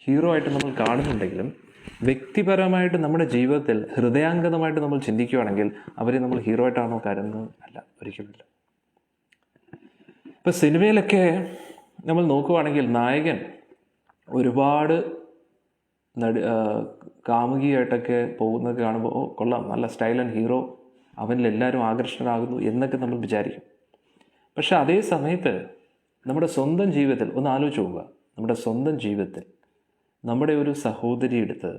[SPEAKER 1] ഹീറോ ആയിട്ട് നമ്മൾ കാണുന്നുണ്ടെങ്കിലും, വ്യക്തിപരമായിട്ട് നമ്മുടെ ജീവിതത്തിൽ ഹൃദയാംഗതമായിട്ട് നമ്മൾ ചിന്തിക്കുകയാണെങ്കിൽ അവരെ നമ്മൾ ഹീറോ ആയിട്ടാണോ കരുതുന്നത്? അല്ല, ഒരിക്കലുമില്ല. ഇപ്പം സിനിമയിലൊക്കെ നമ്മൾ നോക്കുകയാണെങ്കിൽ നായകൻ ഒരുപാട് കാമുകിയായിട്ടൊക്കെ പോകുന്നത് കാണുമ്പോൾ കൊള്ളാം, നല്ല സ്റ്റൈൽ ആൻഡ് ഹീറോ, അവനിൽ എല്ലാവരും ആകർഷകരാകുന്നു എന്നൊക്കെ നമ്മൾ വിചാരിക്കും. പക്ഷെ അതേ സമയത്ത് നമ്മുടെ സ്വന്തം ജീവിതത്തിൽ ഒന്ന് ആലോചിച്ച് പോവുക. നമ്മുടെ സ്വന്തം ജീവിതത്തിൽ നമ്മുടെ ഒരു സഹോദരി എടുത്ത്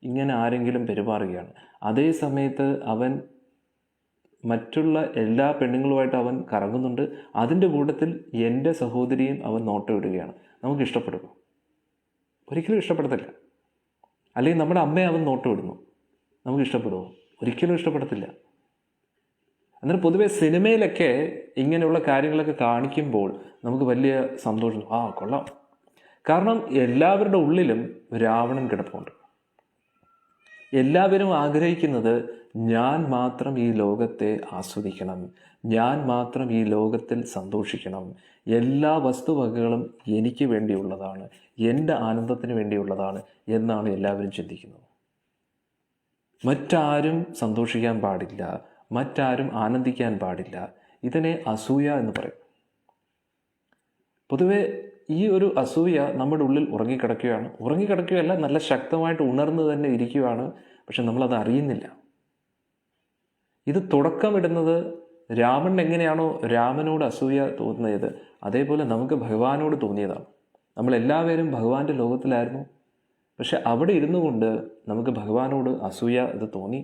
[SPEAKER 1] ഇങ്ങനെ ആരെങ്കിലും പെരുമാറുകയാണ്. അതേ സമയത്ത് അവൻ മറ്റുള്ള എല്ലാ പെണ്ണുങ്ങളുമായിട്ട് അവൻ കറങ്ങുന്നുണ്ട്. അതിൻ്റെ കൂട്ടത്തിൽ എൻ്റെ സഹോദരിയും അവൻ നോട്ടമിടുകയാണ്. നമുക്ക് ഇഷ്ടപ്പെടുമോ? ഒരിക്കലും ഇഷ്ടപ്പെടത്തില്ല. അല്ലെങ്കിൽ നമ്മുടെ അമ്മയെ അവൻ നോട്ടമിടുന്നു, നമുക്ക് ഇഷ്ടപ്പെടുമോ? ഒരിക്കലും ഇഷ്ടപ്പെടത്തില്ല. എന്നാൽ പൊതുവെ സിനിമയിലൊക്കെ ഇങ്ങനെയുള്ള കാര്യങ്ങളൊക്കെ കാണിക്കുമ്പോൾ നമുക്ക് വലിയ സന്തോഷം, കൊള്ളാം. കാരണം എല്ലാവരുടെ ഉള്ളിലും രാവണൻ കിടപ്പുണ്ട്. എല്ലാവരും ആഗ്രഹിക്കുന്നത് ഞാൻ മാത്രം ഈ ലോകത്തെ ആസ്വദിക്കണം, ഞാൻ മാത്രം ഈ ലോകത്തിൽ സന്തോഷിക്കണം, എല്ലാ വസ്തുവകകളും എനിക്ക് വേണ്ടിയുള്ളതാണ്, എൻ്റെ ആനന്ദത്തിന് വേണ്ടിയുള്ളതാണ് എന്നാണ് എല്ലാവരും ചിന്തിക്കുന്നത്. മറ്റാരും സന്തോഷിക്കാൻ പാടില്ല, മറ്റാരും ആനന്ദിക്കാൻ പാടില്ല. ഇതിനെ അസൂയ എന്ന് പറയും. പൊതുവെ ഈ ഒരു അസൂയ നമ്മുടെ ഉള്ളിൽ ഉറങ്ങിക്കിടക്കുകയല്ല, നല്ല ശക്തമായിട്ട് ഉണർന്ന് തന്നെ ഇരിക്കുകയാണ്. പക്ഷെ നമ്മളത് അറിയുന്നില്ല. ഇത് തുടക്കമിടുന്നത് രാവണൻ എങ്ങനെയാണോ രാമനോട് അസൂയ തോന്നിയത്, അതേപോലെ നമുക്ക് ഭഗവാനോട് തോന്നിയതാണ്. നമ്മളെല്ലാവരും ഭഗവാന്റെ ലോകത്തിലായിരുന്നു. പക്ഷെ അവിടെ ഇരുന്നു കൊണ്ട് നമുക്ക് ഭഗവാനോട് അസൂയ ഇത് തോന്നി.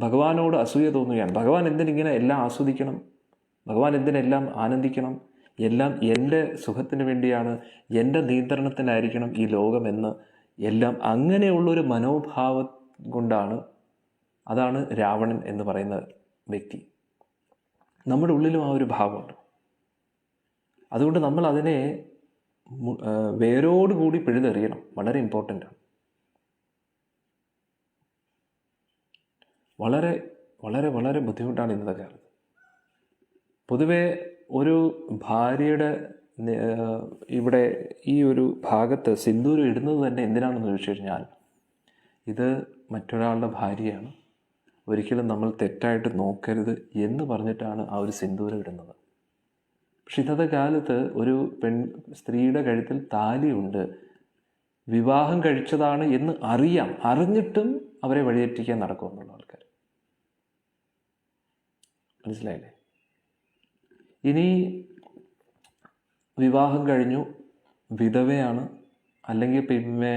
[SPEAKER 1] ഭഗവാനോട് അസൂയ തോന്നുകയാണ്. ഭഗവാൻ എന്തിനിങ്ങനെ എല്ലാം ആസ്വദിക്കണം, ഭഗവാൻ എന്തിനെല്ലാം ആനന്ദിക്കണം, എല്ലാം എൻ്റെ സുഖത്തിന് വേണ്ടിയാണ്, എൻ്റെ നിയന്ത്രണത്തിലായിരിക്കണം ഈ ലോകമെന്ന് എല്ലാം അങ്ങനെയുള്ളൊരു മനോഭാവം കൊണ്ടാണ്, അതാണ് രാവണൻ എന്ന് പറയുന്ന വ്യക്തി. നമ്മുടെ ഉള്ളിലും ആ ഒരു ഭാവമുണ്ട്. അതുകൊണ്ട് നമ്മൾ അതിനെ വേരോടുകൂടി പിഴുതെറിയണം. വളരെ ഇമ്പോർട്ടൻ്റാണ്. വളരെ വളരെ വളരെ ബുദ്ധിമുട്ടാണ് ഇന്നത്തെ കാലത്ത്. പൊതുവെ ഒരു ഭാര്യയുടെ ഇവിടെ ഈ ഒരു ഭാഗത്ത് സിന്ദൂരം ഇടുന്നത് തന്നെ എന്തിനാണെന്ന് ചോദിച്ചു കഴിഞ്ഞാൽ, ഇത് മറ്റൊരാളുടെ ഭാര്യയാണ്, ഒരിക്കലും നമ്മൾ തെറ്റായിട്ട് നോക്കരുത് എന്ന് പറഞ്ഞിട്ടാണ് ആ ഒരു സിന്ദൂരം ഇടുന്നത്. പക്ഷെ ഇന്നത്തെ കാലത്ത് ഒരു സ്ത്രീയുടെ കഴുത്തിൽ താലിയുണ്ട്, വിവാഹം കഴിച്ചതാണ് എന്ന് അറിഞ്ഞിട്ടും അവരെ വഴിതെറ്റിക്കാൻ നടക്കുമെന്നുള്ള ആൾക്കാർ. മനസ്സിലായില്ലേ? ഇനി വിവാഹം കഴിഞ്ഞു, വിധവയാണ്, അല്ലെങ്കിൽ പിന്നെ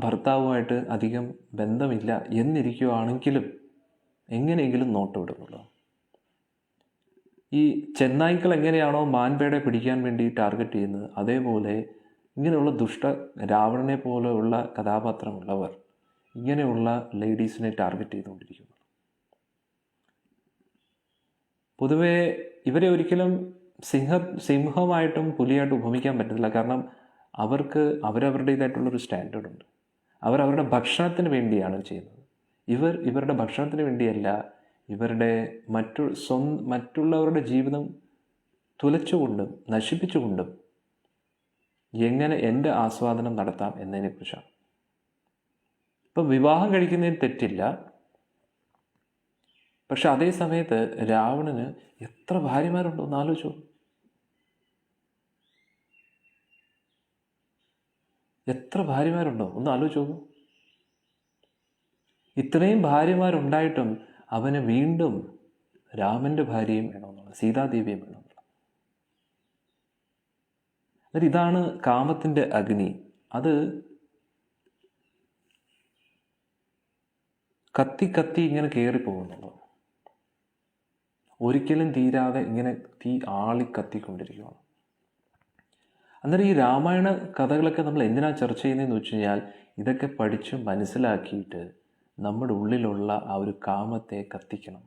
[SPEAKER 1] ഭർത്താവുമായിട്ട് അധികം ബന്ധമില്ല എന്നിരിക്കുകയാണെങ്കിലും എങ്ങനെയെങ്കിലും നോട്ടമിടുന്നുള്ളൂ. ഈ ചെന്നായ്ക്കൾ എങ്ങനെയാണോ മാൻപേടെ പിടിക്കാൻ വേണ്ടി ടാർഗറ്റ് ചെയ്യുന്നത്, അതേപോലെ ഇങ്ങനെയുള്ള രാവണനെ പോലെയുള്ള കഥാപാത്രമുള്ളവർ ഇങ്ങനെയുള്ള ലേഡീസിനെ ടാർഗറ്റ് ചെയ്തുകൊണ്ടിരിക്കുന്നു. പൊതുവേ ഇവരെ ഒരിക്കലും സിംഹമായിട്ടും പുലിയായിട്ടും ഉപമിക്കാൻ പറ്റത്തില്ല. കാരണം അവർക്ക് അവരവരുടേതായിട്ടുള്ളൊരു സ്റ്റാൻഡേർഡ് ഉണ്ട്. അവരവരുടെ ഭക്ഷണത്തിന് വേണ്ടിയാണ് ചെയ്യുന്നത്. ഇവരുടെ ഭക്ഷണത്തിന് വേണ്ടിയല്ല, ഇവരുടെ മറ്റുള്ളവരുടെ ജീവിതം തുലച്ചുകൊണ്ടും നശിപ്പിച്ചുകൊണ്ടും എങ്ങനെ എൻ്റെ ആസ്വാദനം നടത്താം എന്നതിനെക്കുറിച്ചാണ്. ഇപ്പം വിവാഹം കഴിക്കുന്നതിന് തെറ്റില്ല, പക്ഷെ അതേ സമയത്ത് രാവണന് എത്ര ഭാര്യമാരുണ്ടോ എന്ന് ആലോചിച്ചു. എത്ര ഭാര്യമാരുണ്ടോ ഒന്ന് ആലോചിച്ച് നോക്കൂ. ഇത്രയും ഭാര്യമാരുണ്ടായിട്ടും അവന് വീണ്ടും രാമൻ്റെ ഭാര്യയും വേണമെന്നുള്ളത്, സീതാദേവിയും വേണമെന്നുള്ളത്. എന്നിട്ട് ഇതാണ് കാമത്തിൻ്റെ അഗ്നി. അത് കത്തി കത്തി ഇങ്ങനെ കയറിപ്പോകുന്നുള്ളൂ. ഒരിക്കലും തീരാതെ ഇങ്ങനെ തീ ആളിക്കത്തിക്കൊണ്ടിരിക്കുകയാണ്. അന്നേരം ഈ രാമായണ കഥകളൊക്കെ നമ്മൾ എന്തിനാണ് ചർച്ച ചെയ്യുന്നതെന്ന് വെച്ച് കഴിഞ്ഞാൽ, ഇതൊക്കെ പഠിച്ച് മനസ്സിലാക്കിയിട്ട് നമ്മുടെ ഉള്ളിലുള്ള ആ ഒരു കാമത്തെ കത്തിക്കണം.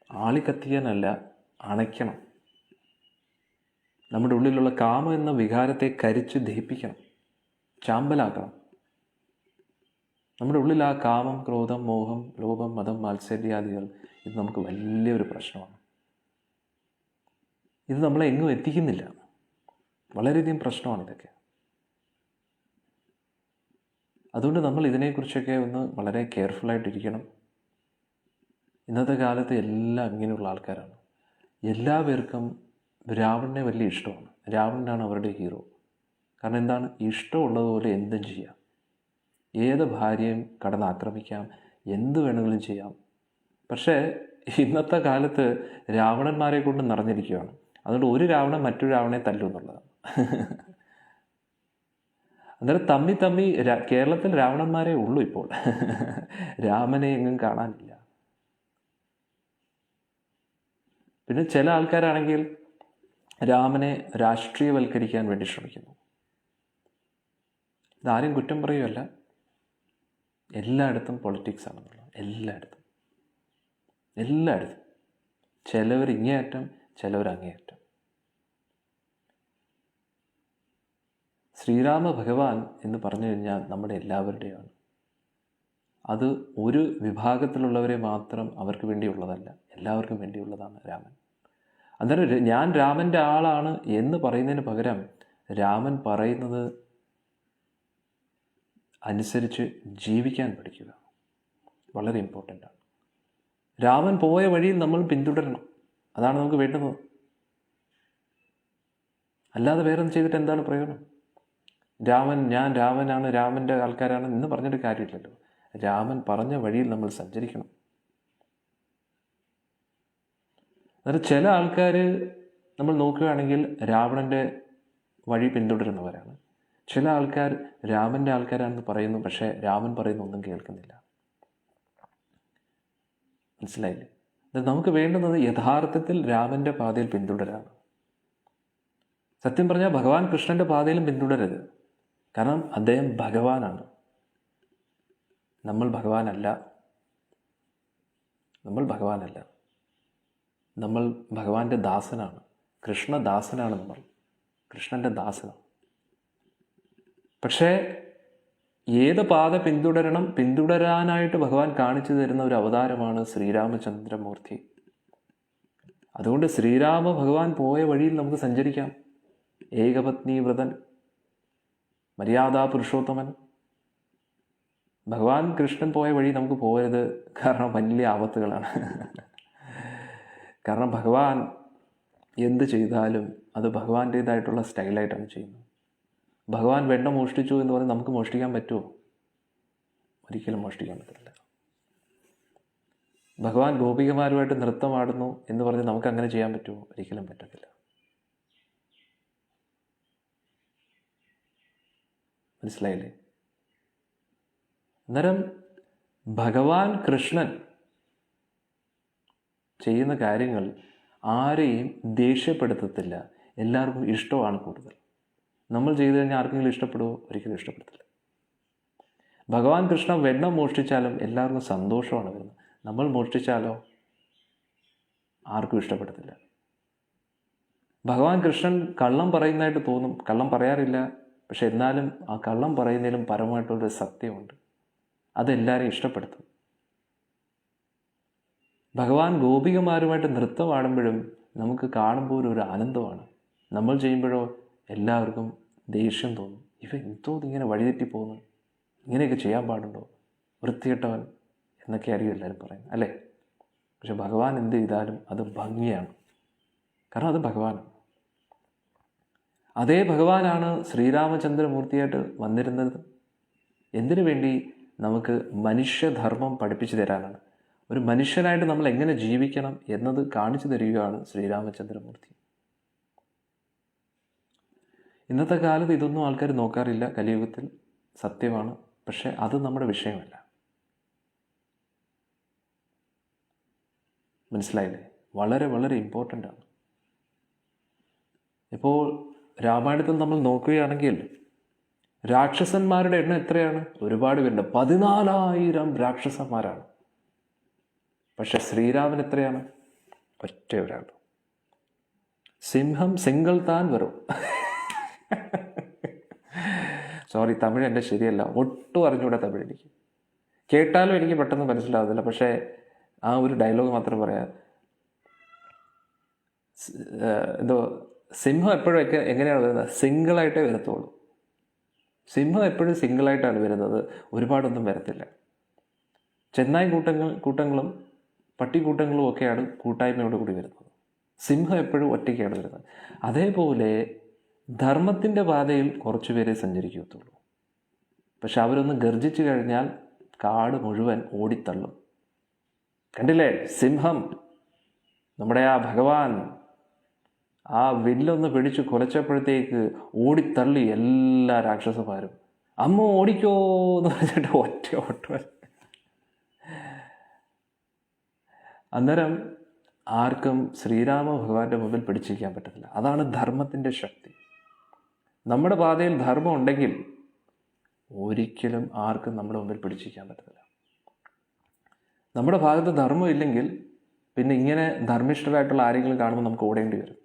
[SPEAKER 1] ആളിക്കത്തിക്കാനല്ല, അണയ്ക്കണം. നമ്മുടെ ഉള്ളിലുള്ള കാമം എന്ന വികാരത്തെ കരിച്ച് ദഹിപ്പിക്കണം, ചാമ്പലാക്കണം. നമ്മുടെ ഉള്ളിൽ ആ കാമം, ക്രോധം, മോഹം, ലോഭം, മതം, മാത്സര്യാദികൾ ഇത് നമുക്ക് വലിയൊരു പ്രശ്നമാണ്. ഇത് നമ്മളെ എങ്ങും എത്തിക്കുന്നില്ല. വളരെയധികം പ്രശ്നമാണ് ഇതൊക്കെ. അതുകൊണ്ട് നമ്മൾ ഇതിനെക്കുറിച്ചൊക്കെ ഒന്ന് വളരെ കെയർഫുള്ളായിട്ടിരിക്കണം. ഇന്നത്തെ കാലത്ത് എല്ലാം ഇങ്ങനെയുള്ള ആൾക്കാരാണ്. എല്ലാവർക്കും രാവണനെ വലിയ ഇഷ്ടമാണ്. രാവണനാണ് അവരുടെ ഹീറോ. കാരണം എന്താണ്? ഇഷ്ടമുള്ളതുപോലെ എന്തും ചെയ്യാം. ഏത് ഭാര്യയും കടന്നാക്രമിക്കാം, എന്ത് വേണമെങ്കിലും ചെയ്യാം. പക്ഷേ ഇന്നത്തെ കാലത്ത് രാവണന്മാരെ കൊണ്ട് നിറഞ്ഞിരിക്കുകയാണ്. അതുകൊണ്ട് ഒരു രാവണൻ മറ്റൊരു രാവണനെ തല്ലും എന്നുള്ളതാണ്. അന്നേരം തമ്മി കേരളത്തിൽ രാവണന്മാരേ ഉള്ളൂ ഇപ്പോൾ. രാമനെ എങ്ങും കാണാനില്ല. പിന്നെ ചില ആൾക്കാരാണെങ്കിൽ രാമനെ രാഷ്ട്രീയവൽക്കരിക്കാൻ വേണ്ടി ശ്രമിക്കുന്നു. ഇതാരും കുറ്റം പറയുകയല്ല, എല്ലായിടത്തും പൊളിറ്റിക്സ് ആണെന്നുള്ളത്. എല്ലായിടത്തും ചിലവർ ഇങ്ങേയറ്റം, ചിലവർ അങ്ങേയറ്റം. ശ്രീരാമ ഭഗവാൻ എന്ന് പറഞ്ഞു കഴിഞ്ഞാൽ നമ്മുടെ എല്ലാവരുടെയാണ്. അത് ഒരു വിഭാഗത്തിലുള്ളവരെ മാത്രം അവർക്ക് വേണ്ടിയുള്ളതല്ല, എല്ലാവർക്കും വേണ്ടിയുള്ളതാണ് രാമൻ. അന്നേരം ഞാൻ രാമൻ്റെ ആളാണ് എന്ന് പറയുന്നതിന് പകരം രാമൻ പറയുന്നത് അനുസരിച്ച് ജീവിക്കാൻ പഠിക്കുക. വളരെ ഇമ്പോർട്ടൻ്റാണ്. രാമൻ പോയ വഴിയിൽ നമ്മൾ പിന്തുടരണം. അതാണ് നമുക്ക് വേണ്ടുന്നത്. അല്ലാതെ വേറൊന്നും ചെയ്തിട്ട് എന്താണ് പ്രയോജനം? ഞാൻ രാമനാണ്, രാമൻ്റെ ആൾക്കാരാണ് എന്ന് പറഞ്ഞിട്ട് കാര്യമില്ലല്ലോ. രാമൻ പറഞ്ഞ വഴിയിൽ നമ്മൾ സഞ്ചരിക്കണം. അതായത് ചില ആൾക്കാർ നമ്മൾ നോക്കുകയാണെങ്കിൽ രാവണൻ്റെ വഴി പിന്തുടരുന്നവരാണ്. ചില ആൾക്കാർ രാമൻ്റെ ആൾക്കാരാണെന്ന് പറയുന്നു, പക്ഷേ രാമൻ പറയുന്ന ഒന്നും കേൾക്കുന്നില്ല. മനസ്സിലായില്ലേ? അത് നമുക്ക് വേണ്ടുന്നത് യഥാർത്ഥത്തിൽ രാമൻ്റെ പാതയിൽ പിന്തുടരാണ്. സത്യം പറഞ്ഞാൽ ഭഗവാൻ കൃഷ്ണൻ്റെ പാതയിലും പിന്തുടരരുത്. കാരണം അദ്ദേഹം ഭഗവാനാണ്. നമ്മൾ ഭഗവാനല്ല. നമ്മൾ ഭഗവാന്റെ ദാസനാണ്. കൃഷ്ണദാസനാണ് നമ്മൾ. കൃഷ്ണൻ്റെ ദാസനാണ്. പക്ഷേ ഏത് പാത പിന്തുടരാനായിട്ട് ഭഗവാൻ കാണിച്ചു തരുന്ന ഒരു അവതാരമാണ് ശ്രീരാമചന്ദ്രമൂർത്തി. അതുകൊണ്ട് ശ്രീരാമ ഭഗവാൻ പോയ വഴിയിൽ നമുക്ക് സഞ്ചരിക്കാം. ഏകപത്നി വ്രതൻ, മര്യാദാ പുരുഷോത്തമൻ. ഭഗവാൻ കൃഷ്ണൻ പോയ വഴി നമുക്ക് പോയത് കാരണം വലിയ ആപത്തുകളാണ്. കാരണം ഭഗവാൻ എന്ത് ചെയ്താലും അത് ഭഗവാന്റേതായിട്ടുള്ള സ്റ്റൈലായിട്ടാണ് ചെയ്യുന്നത്. ഭഗവാൻ വെണ്ണ മോഷ്ടിച്ചു എന്ന് പറഞ്ഞ് നമുക്ക് മോഷ്ടിക്കാൻ പറ്റുമോ? ഒരിക്കലും മോഷ്ടിക്കാൻ പറ്റില്ല. ഭഗവാൻ ഗോപികമാരുമായിട്ട് നൃത്തമാടുന്നു എന്ന് പറഞ്ഞ് നമുക്ക് അങ്ങനെ ചെയ്യാൻ പറ്റുമോ? ഒരിക്കലും പറ്റത്തില്ല. മനസ്സിലായില്ലേ? അന്നേരം ഭഗവാൻ കൃഷ്ണൻ ചെയ്യുന്ന കാര്യങ്ങൾ ആരെയും ദേഷ്യപ്പെടുത്തത്തില്ല. എല്ലാവർക്കും ഇഷ്ടമാണ് കൂടുതൽ. നമ്മൾ ചെയ്തു കഴിഞ്ഞാൽ ആർക്കെങ്കിലും ഇഷ്ടപ്പെടുമോ? ഒരിക്കലും ഇഷ്ടപ്പെടത്തില്ല. ഭഗവാൻ കൃഷ്ണൻ വെണ്ണ മോഷ്ടിച്ചാലും എല്ലാവർക്കും സന്തോഷമാണ് വരുന്നത്. നമ്മൾ മോഷ്ടിച്ചാലോ ആർക്കും ഇഷ്ടപ്പെടത്തില്ല. ഭഗവാൻ കൃഷ്ണൻ കള്ളം പറയുന്നതായിട്ട് തോന്നും. കള്ളം പറയാറില്ല. പക്ഷെ എന്നാലും ആ കള്ളം പറയുന്നതിലും പരമായിട്ടുള്ളൊരു സത്യമുണ്ട്. അതെല്ലാവരെയും ഇഷ്ടപ്പെടുത്തും. ഭഗവാൻ ഗോപികമാരുമായിട്ട് നൃത്തമാടുമ്പോഴും നമുക്ക് കാണുമ്പോൾ ഒരു ആനന്ദമാണ്. നമ്മൾ ചെയ്യുമ്പോഴോ എല്ലാവർക്കും ദേഷ്യം തോന്നും. എന്തോ ഇങ്ങനെ വഴിതെറ്റി പോകുന്നു, ഇങ്ങനെയൊക്കെ ചെയ്യാൻ പാടുണ്ടോ, വൃത്തികെട്ടവൻ എന്നൊക്കെയായിരിക്കും എല്ലാവരും പറയുന്നത്, അല്ലേ? പക്ഷെ ഭഗവാൻ എന്ത് ചെയ്താലും അത് ഭംഗിയാണ്. കാരണം അത് ഭഗവാനാണ്. അതേ ഭഗവാനാണ് ശ്രീരാമചന്ദ്രമൂർത്തിയായിട്ട് വന്നിരുന്നത്. എന്തിനു വേണ്ടി? നമുക്ക് മനുഷ്യധർമ്മം പഠിപ്പിച്ചു തരാനാണ്. ഒരു മനുഷ്യനായിട്ട് നമ്മൾ എങ്ങനെ ജീവിക്കണം എന്നത് കാണിച്ചു തരികയാണ് ശ്രീരാമചന്ദ്രമൂർത്തി. ഇന്നത്തെ കാലത്ത് ഇതൊന്നും ആൾക്കാർ നോക്കാറില്ല. കലിയുഗത്തിൽ സത്യമാണ്. പക്ഷെ അത് നമ്മുടെ വിഷയമല്ല. മനസ്സിലായില്ലേ? വളരെ വളരെ ഇമ്പോർട്ടൻ്റ് ആണ്. ഇപ്പോൾ രാമായണത്തിൽ നമ്മൾ നോക്കുകയാണെങ്കിൽ രാക്ഷസന്മാരുടെ എണ്ണം എത്രയാണ്? ഒരുപാട് പേരുണ്ട്. 14,000 രാക്ഷസന്മാരാണ്. പക്ഷെ ശ്രീരാമൻ എത്രയാണ്? ഒറ്റ ഒരാൾ. സിംഹം സിംഗിൾ താൻ വരും. സോറി, തമിഴ് എൻ്റെ ശരിയല്ല. ഒട്ടും അറിഞ്ഞുകൂടാ തമിഴ്. എനിക്ക് കേട്ടാലും എനിക്ക് പെട്ടെന്ന് മനസ്സിലാവത്തില്ല. പക്ഷേ ആ ഒരു ഡയലോഗ് മാത്രം പറയാം. എന്തോ സിംഹം എപ്പോഴും എങ്ങനെയാണ് വരുന്നത്? സിംഗിളായിട്ടേ വരത്തുള്ളൂ. സിംഹം എപ്പോഴും സിംഗിളായിട്ടാണ് വരുന്നത്. ഒരുപാടൊന്നും വരത്തില്ല. ചെന്നായ് കൂട്ടങ്ങളും പട്ടിക്കൂട്ടങ്ങളും ഒക്കെയാണ് കൂട്ടായ്മയോട് കൂടി വരുന്നത്. സിംഹം എപ്പോഴും ഒറ്റയ്ക്കാണ് വരുന്നത്. അതേപോലെ ധർമ്മത്തിൻ്റെ പാതയിൽ കുറച്ചു പേരെ സഞ്ചരിക്കത്തുള്ളൂ. പക്ഷെ അവരൊന്ന് ഗർജിച്ചു കഴിഞ്ഞാൽ കാട് മുഴുവൻ ഓടിത്തള്ളും. കണ്ടില്ലേ? സിംഹം, നമ്മുടെ ആ ഭഗവാൻ ആ വില്ലൊന്ന് പിടിച്ച് കുലച്ചപ്പോഴത്തേക്ക് ഓടിത്തള്ളി എല്ലാ രാക്ഷസന്മാരും. അമ്മ ഓടിക്കോ എന്ന് പറഞ്ഞിട്ട് ഒറ്റ ഓട്ടം. അന്നേരം ആർക്കും ശ്രീരാമ ഭഗവാന്റെ മുമ്പിൽ പിടിച്ചിരിക്കാൻ പറ്റത്തില്ല. അതാണ് ധർമ്മത്തിൻ്റെ ശക്തി. നമ്മുടെ പാതയിൽ ധർമ്മം ഉണ്ടെങ്കിൽ ഒരിക്കലും ആർക്കും നമ്മുടെ മുമ്പിൽ പിടിച്ചിരിക്കാൻ പറ്റത്തില്ല. നമ്മുടെ ഭാഗത്ത് ധർമ്മം ഇല്ലെങ്കിൽ പിന്നെ ഇങ്ങനെ ധർമ്മിഷ്ഠരായിട്ടുള്ള ആരെങ്കിലും കാണുമ്പോൾ നമുക്ക് ഓടേണ്ടി വരും.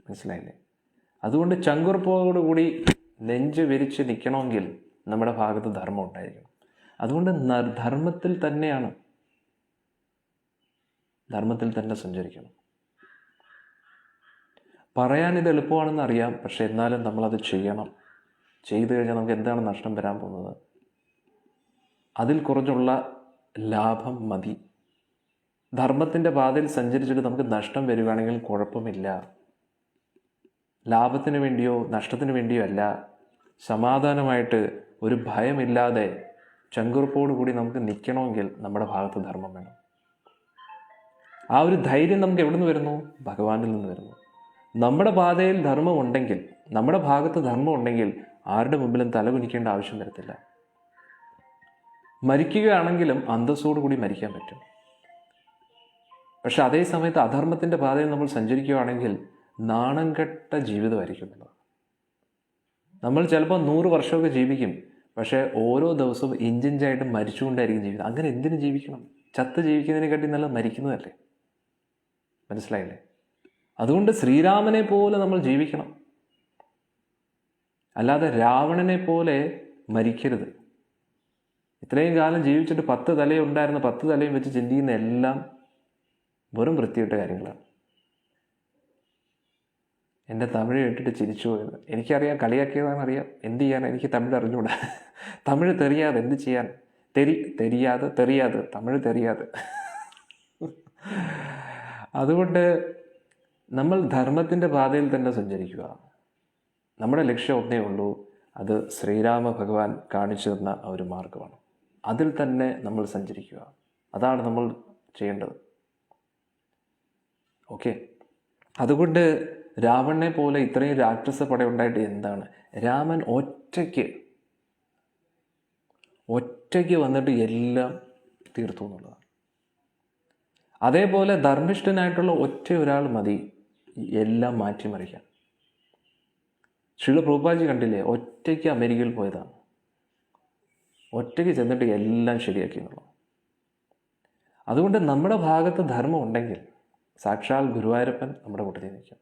[SPEAKER 1] മനസ്സിലായില്ലേ? അതുകൊണ്ട് ചങ്കുറപ്പോടുകൂടി നെഞ്ച് വിരിച്ച് നിൽക്കണമെങ്കിൽ നമ്മുടെ ഭാഗത്ത് ധർമ്മം ഉണ്ടായിരിക്കണം. അതുകൊണ്ട് ധർമ്മത്തിൽ തന്നെ സഞ്ചരിക്കണം. പറയാനിത് എളുപ്പമാണെന്ന് അറിയാം. പക്ഷെ എന്നാലും നമ്മളത് ചെയ്യണം. ചെയ്തു കഴിഞ്ഞാൽ നമുക്ക് എന്താണ് നഷ്ടം വരാൻ പോകുന്നത്? അതിൽ കുറഞ്ഞുള്ള ലാഭം മതി. ധർമ്മത്തിൻ്റെ പാതയിൽ സഞ്ചരിച്ചിട്ട് നമുക്ക് നഷ്ടം വരികയാണെങ്കിൽ കുഴപ്പമില്ല. ലാഭത്തിന് വേണ്ടിയോ നഷ്ടത്തിന് വേണ്ടിയോ അല്ല. സമാധാനമായിട്ട് ഒരു ഭയമില്ലാതെ ചങ്കുറപ്പോടു കൂടി നമുക്ക് നിൽക്കണമെങ്കിൽ നമ്മുടെ ഭാഗത്ത് ധർമ്മം വേണം. ആ ഒരു ധൈര്യം നമുക്ക് എവിടെ നിന്ന് വരുന്നു? ഭഗവാനിൽ നിന്ന് വരുന്നു. നമ്മുടെ പാതയിൽ ധർമ്മം ഉണ്ടെങ്കിൽ, നമ്മുടെ ഭാഗത്ത് ധർമ്മം ഉണ്ടെങ്കിൽ ആരുടെ മുമ്പിലും തലകുനിക്കേണ്ട ആവശ്യം വരത്തില്ല. മരിക്കുകയാണെങ്കിലും അന്തസ്സോടു കൂടി മരിക്കാൻ പറ്റും. പക്ഷെ അതേ സമയത്ത് അധർമ്മത്തിൻ്റെ പാതയിൽ നമ്മൾ സഞ്ചരിക്കുകയാണെങ്കിൽ നാണം കെട്ട ജീവിതമായിരിക്കും എന്നുള്ളത്. നമ്മൾ ചിലപ്പോൾ 100 വർഷമൊക്കെ ജീവിക്കും, പക്ഷേ ഓരോ ദിവസവും ഇഞ്ചിഞ്ചായിട്ട് മരിച്ചുകൊണ്ടായിരിക്കും ജീവിതം. അങ്ങനെ എന്തിനു ജീവിക്കണം? ചത്ത് ജീവിക്കുന്നതിനെക്കാട്ടി നല്ല മരിക്കുന്നതല്ലേ? മനസ്സിലായില്ലേ? അതുകൊണ്ട് ശ്രീരാമനെ പോലെ നമ്മൾ ജീവിക്കണം, അല്ലാതെ രാവണനെ പോലെ മരിക്കരുത്. ഇത്രയും കാലം ജീവിച്ചിട്ട് 10 തലയുണ്ടായിരുന്ന 10 തലയും വെച്ച് ചിന്തിക്കുന്ന എല്ലാം വെറും വൃത്തിയിട്ട കാര്യങ്ങളാണ്. എൻ്റെ തമിഴ് കേട്ടിട്ട് ചിരിച്ചു പോയത് എനിക്കറിയാം, കളിയാക്കിയതാണ് അറിയാം. എന്ത് ചെയ്യാൻ, എനിക്ക് തമിഴ് അറിഞ്ഞൂടാ. തമിഴ് തെറിയാതെ എന്ത് ചെയ്യാൻ? തെറിയാതെ തമിഴ് തെറിയാതെ. അതുകൊണ്ട് നമ്മൾ ധർമ്മത്തിൻ്റെ പാതയിൽ തന്നെ സഞ്ചരിക്കുക. നമ്മുടെ ലക്ഷ്യം ഒന്നേ ഉള്ളൂ, അത് ശ്രീരാമ ഭഗവാൻ കാണിച്ചു തന്ന ഒരു മാർഗമാണ്. അതിൽ തന്നെ നമ്മൾ സഞ്ചരിക്കുക. അതാണ് നമ്മൾ ചെയ്യേണ്ടത്. ഓക്കെ. അതുകൊണ്ട് രാവണനെ പോലെ ഇത്രയും രാക്ഷസ പടയുണ്ടായിട്ട് എന്താണ്? രാമൻ ഒറ്റയ്ക്ക് വന്നിട്ട് എല്ലാം തീർത്തു എന്നുള്ളതാണ്. അതേപോലെ ധർമ്മിഷ്ഠനായിട്ടുള്ള ഒറ്റ ഒരാൾ മതി എല്ലാം മാറ്റിമറിക്കാൻ. ശ്രീല പ്രഭുപാദജി കണ്ടില്ലേ, ഒറ്റയ്ക്ക് അമേരിക്കയിൽ പോയതാണ്, ഒറ്റയ്ക്ക് ചെന്നിട്ട് എല്ലാം ശരിയാക്കി എന്നുള്ളത്. അതുകൊണ്ട് നമ്മുടെ ഭാഗത്ത് ധർമ്മം ഉണ്ടെങ്കിൽ സാക്ഷാൽ ഗുരുവായൂരപ്പൻ നമ്മുടെ കൂട്ടത്തിൽ നിൽക്കും.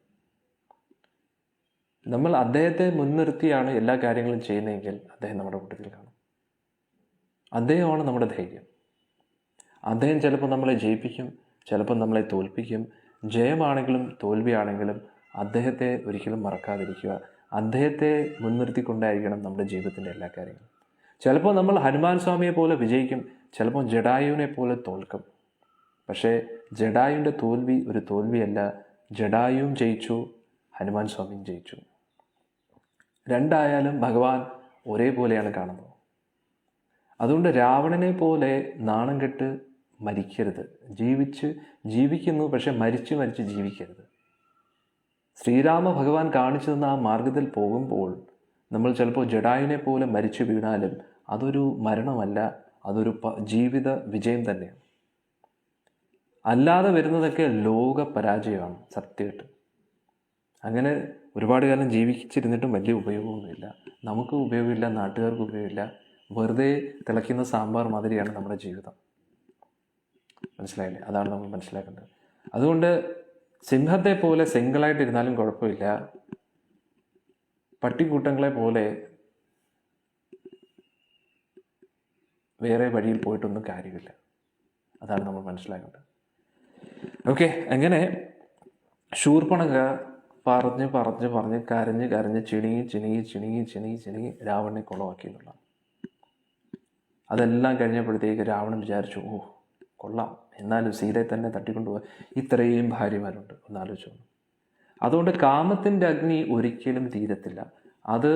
[SPEAKER 1] നമ്മൾ അദ്ദേഹത്തെ മുൻനിർത്തിയാണ് എല്ലാ കാര്യങ്ങളും ചെയ്യുന്നതെങ്കിൽ അദ്ദേഹം നമ്മുടെ കൂട്ടത്തിൽ കാണും. അദ്ദേഹമാണ് നമ്മുടെ ധൈര്യം. അദ്ദേഹം ചിലപ്പോൾ നമ്മളെ ജയിപ്പിക്കും, ചിലപ്പോൾ നമ്മളെ തോൽപ്പിക്കും. ജയമാണെങ്കിലും തോൽവിയാണെങ്കിലും അദ്ദേഹത്തെ ഒരിക്കലും മറക്കാതിരിക്കുക. അദ്ദേഹത്തെ മുൻനിർത്തിക്കൊണ്ടായിരിക്കണം നമ്മുടെ ജീവിതത്തിൻ്റെ എല്ലാ കാര്യങ്ങളും. ചിലപ്പോൾ നമ്മൾ ഹനുമാൻ സ്വാമിയെ പോലെ വിജയിക്കും, ചിലപ്പോൾ ജഡായുവിനെ പോലെ തോൽക്കും. പക്ഷേ ജഡായുവിൻ്റെ തോൽവി ഒരു തോൽവിയല്ല. ജഡായുവും ജയിച്ചു, ഹനുമാൻ സ്വാമിയും ജയിച്ചു. രണ്ടായാലും ഭഗവാൻ ഒരേപോലെയാണ് കാണുന്നത്. അതുകൊണ്ട് രാവണനെ പോലെ നാണം കെട്ട് മരിക്കരുത്. ജീവിക്കുന്നു, പക്ഷെ മരിച്ച് ജീവിക്കരുത്. ശ്രീരാമ ഭഗവാൻ കാണിച്ചു തന്ന ആ മാർഗത്തിൽ പോകുമ്പോൾ നമ്മൾ ചിലപ്പോൾ ജഡായുവിനെ പോലെ മരിച്ചു വീണാലും അതൊരു മരണമല്ല, അതൊരു ജീവിത വിജയം തന്നെയാണ്. അല്ലാതെ വരുന്നതൊക്കെ ലോക പരാജയമാണ് സത്യമായിട്ട്. അങ്ങനെ ഒരുപാട് കാലം ജീവിച്ചിരുന്നിട്ടും വലിയ ഉപയോഗമൊന്നുമില്ല. നമുക്ക് ഉപയോഗമില്ല, നാട്ടുകാർക്ക് ഉപയോഗമില്ല. വെറുതെ തിളയ്ക്കുന്ന സാമ്പാർ മാതിരിയാണ് നമ്മുടെ ജീവിതം. മനസ്സിലായില്ലേ? അതാണ് നമ്മൾ മനസ്സിലാക്കേണ്ടത്. അതുകൊണ്ട് സിംഹത്തെ പോലെ സിംഗിളായിട്ടിരുന്നാലും കുഴപ്പമില്ല, പട്ടിക്കൂട്ടങ്ങളെ പോലെ വേറെ വഴിയിൽ പോയിട്ടൊന്നും കാര്യമില്ല. അതാണ് നമ്മൾ മനസ്സിലാക്കേണ്ടത്. ഓക്കെ. അങ്ങനെ ശൂർപ്പണഖ പറഞ്ഞ് കരഞ്ഞ് ചിണുങ്ങി രാവണനെ കുളമാക്കി എന്നുള്ളതാണ്. അതെല്ലാം കഴിഞ്ഞപ്പോഴത്തേക്ക് രാവണൻ വിചാരിച്ചു, കൊള്ളാം, എന്നാലും സീതയെ തന്നെ തട്ടിക്കൊണ്ടുപോകാൻ ഇത്രയും ഭാര്യമാരുണ്ട്, ഒന്നാലോചിച്ചു. അതുകൊണ്ട് കാമത്തിൻ്റെ അഗ്നി ഒരിക്കലും തീരത്തില്ല. അത്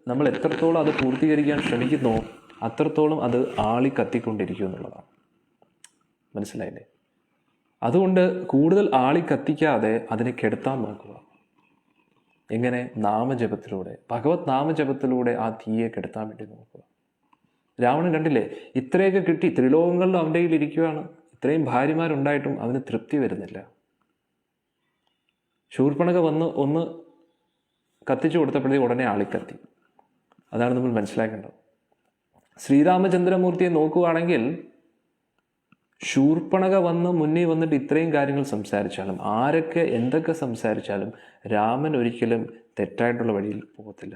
[SPEAKER 1] നമ്മൾ എത്രത്തോളം അത് പൂർത്തീകരിക്കാൻ ശ്രമിക്കുന്നോ അത്രത്തോളം അത് കത്തിക്കൊണ്ടിരിക്കും എന്നുള്ളതാണ്. മനസ്സിലായില്ലേ? അതുകൊണ്ട് കൂടുതൽ കത്തിക്കാതെ അതിനെ കെടുത്താൻ നോക്കുക. എങ്ങനെ? നാമജപത്തിലൂടെ, ഭഗവത് നാമജപത്തിലൂടെ ആ തീയെ കെടുത്താൻ വേണ്ടി നോക്കുക. രാവണൻ കണ്ടില്ലേ, ഇത്രയൊക്കെ കിട്ടി, ത്രിലോകങ്ങളിലും അവൻ്റെ കയ്യിൽ ഇരിക്കുകയാണ്. ഇത്രയും ഭാര്യമാരുണ്ടായിട്ടും അവന് തൃപ്തി വരുന്നില്ല. ശൂർപ്പണഖ വന്ന് ഒന്ന് കത്തിച്ചു കൊടുത്തപ്പോഴത്തേക്ക് ഉടനെ ആളിക്കത്തി. അതാണ് നമ്മൾ മനസ്സിലാക്കേണ്ടത്. ശ്രീരാമചന്ദ്രമൂർത്തിയെ നോക്കുകയാണെങ്കിൽ ശൂർപ്പണഖ മുന്നിൽ വന്നിട്ട് ഇത്രയും കാര്യങ്ങൾ സംസാരിച്ചാലും, ആരൊക്കെ എന്തൊക്കെ സംസാരിച്ചാലും രാമൻ ഒരിക്കലും തെറ്റായിട്ടുള്ള വഴിയിൽ പോകത്തില്ല.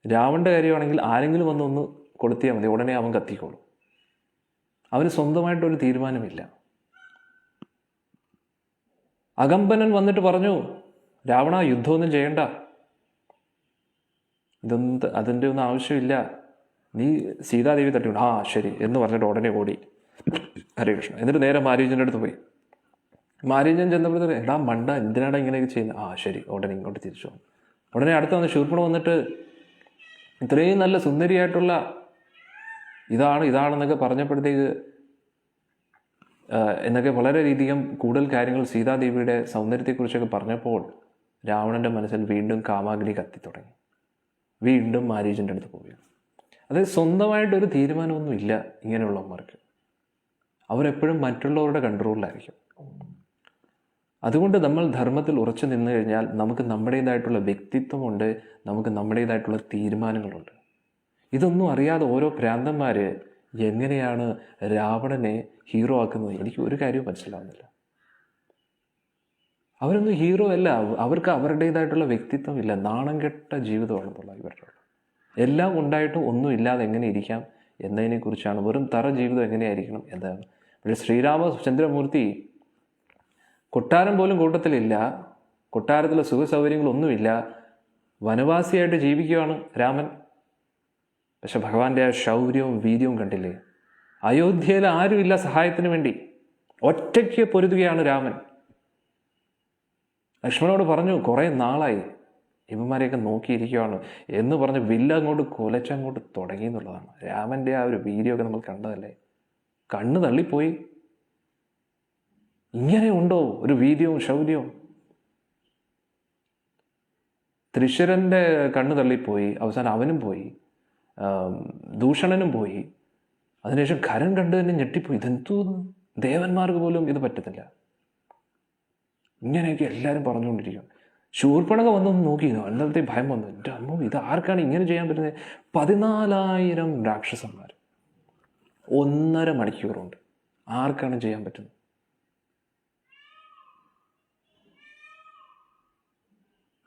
[SPEAKER 1] രാവണൻ്റെ കാര്യമാണെങ്കിൽ ആരെങ്കിലും ഒന്ന് കൊളുത്തിയാൽ മതി, ഉടനെ അവൻ കത്തിക്കോളും. അവന് സ്വന്തമായിട്ടൊരു തീരുമാനമില്ല. അകമ്പനൻ വന്നിട്ട് പറഞ്ഞു, രാവണ യുദ്ധമൊന്നും ചെയ്യണ്ട, അതിൻ്റെ ഒന്നും ആവശ്യമില്ല, നീ സീതാദേവി തട്ടിയുണ്ട്. ശരി എന്ന് പറഞ്ഞിട്ട് ഉടനെ ഓടി. ഹരേ കൃഷ്ണ. എന്നിട്ട് നേരെ മാരീജൻ്റെ അടുത്ത് പോയി. മാരീജൻ ചെന്നപ്പോഴത്തേക്ക്, എടാ മണ്ട, എന്തിനാടാ ഇങ്ങനെയൊക്കെ ചെയ്യുന്നത്? ശരി, ഉടനെ ഇങ്ങോട്ട് തിരിച്ചു വന്നു. ഉടനെ അടുത്ത് വന്ന് ശൂർപ്പണ വന്നിട്ട് ഇത്രയും നല്ല സുന്ദരിയായിട്ടുള്ള ഇതാണെന്നൊക്കെ പറഞ്ഞപ്പോഴത്തേക്ക് എന്നൊക്കെ വളരെ രീതിയും കൂടുതൽ കാര്യങ്ങൾ സീതാദേവിയുടെ സൗന്ദര്യത്തെക്കുറിച്ചൊക്കെ പറഞ്ഞപ്പോൾ രാവണൻ്റെ മനസ്സിൽ വീണ്ടും കാമാഗ്നി കത്തി തുടങ്ങി. വീണ്ടും മാരീജൻ്റെ അടുത്ത് പോവുകയാണ്. അതായത് സ്വന്തമായിട്ടൊരു തീരുമാനമൊന്നും ഇല്ല ഇങ്ങനെയുള്ളവന്മാർക്ക്. അവരെപ്പോഴും മറ്റുള്ളവരുടെ കൺട്രോളിലായിരിക്കും. അതുകൊണ്ട് നമ്മൾ ധർമ്മത്തിൽ ഉറച്ചു നിന്ന് കഴിഞ്ഞാൽ നമുക്ക് നമ്മുടേതായിട്ടുള്ള വ്യക്തിത്വമുണ്ട്, നമുക്ക് നമ്മുടേതായിട്ടുള്ള തീരുമാനങ്ങളുണ്ട്. ഇതൊന്നും അറിയാതെ ഓരോ ഭ്രാന്തന്മാർ എങ്ങനെയാണ് രാവണനെ ഹീറോ ആക്കുന്നത് എനിക്ക് ഒരു കാര്യവും മനസ്സിലാവുന്നില്ല. അവരൊന്നും ഹീറോ അല്ല, അവർക്ക് അവരുടേതായിട്ടുള്ള വ്യക്തിത്വം ഇല്ല, നാണം കെട്ട ജീവിതമാണെന്നുള്ള ഇവരുടെ. എല്ലാം ഉണ്ടായിട്ടും ഒന്നും ഇല്ലാതെ എങ്ങനെ ഇരിക്കാം എന്നതിനെക്കുറിച്ചാണ്, വെറും തറ ജീവിതം എങ്ങനെയായിരിക്കണം എന്താണ്. പക്ഷേ ശ്രീരാമചന്ദ്രമൂർത്തി കൊട്ടാരം പോലും കൂട്ടത്തിലില്ല, കൊട്ടാരത്തിലെ സുഖ സൗകര്യങ്ങളൊന്നുമില്ല, വനവാസിയായിട്ട് ജീവിക്കുകയാണ് രാമൻ. പക്ഷെ ഭഗവാന്റെ ആ ശൗര്യവും വീര്യവും കണ്ടില്ലേ? അയോധ്യയിൽ ആരുമില്ല സഹായത്തിന് വേണ്ടി, ഒറ്റയ്ക്ക് പൊരുതുകയാണ് രാമൻ. ലക്ഷ്മണനോട് പറഞ്ഞു, കുറേ നാളായി ഇവന്മാരെയൊക്കെ നോക്കിയിരിക്കുകയാണ് എന്ന് പറഞ്ഞ് വില്ല അങ്ങോട്ട് കുലച്ചങ്ങോട്ട് തുടങ്ങി എന്നുള്ളതാണ്. രാമൻ്റെ ആ ഒരു വീര്യമൊക്കെ നമ്മൾ കണ്ടതല്ലേ, കണ്ണ് തള്ളിപ്പോയി. ഇങ്ങനെ ഉണ്ടോ ഒരു വീര്യവും ശൗര്യവും? ത്രിശരൻ്റെ കണ്ണ് തള്ളിപ്പോയി, അവസാനം അവനും പോയി, ദൂഷണനും പോയി. അതിനുശേഷം ഖരൻ കണ്ട് തന്നെ ഞെട്ടിപ്പോയി, ഇതെന്തോ ദേവന്മാർക്ക് പോലും ഇത് പറ്റത്തില്ല. ഇങ്ങനെയൊക്കെ എല്ലാവരും പറഞ്ഞുകൊണ്ടിരിക്കും. ശൂർപ്പണക വന്നൊന്ന് നോക്കി, അന്നത്തെ ഭയം വന്നു, എൻ്റെ അമ്മ ഇത് ആർക്കാണ് ഇങ്ങനെ ചെയ്യാൻ പറ്റുന്നത്? 14,000 രാക്ഷസന്മാർ 1.5 മണിക്കൂറുണ്ട്, ആർക്കാണ് ചെയ്യാൻ പറ്റുന്നത്?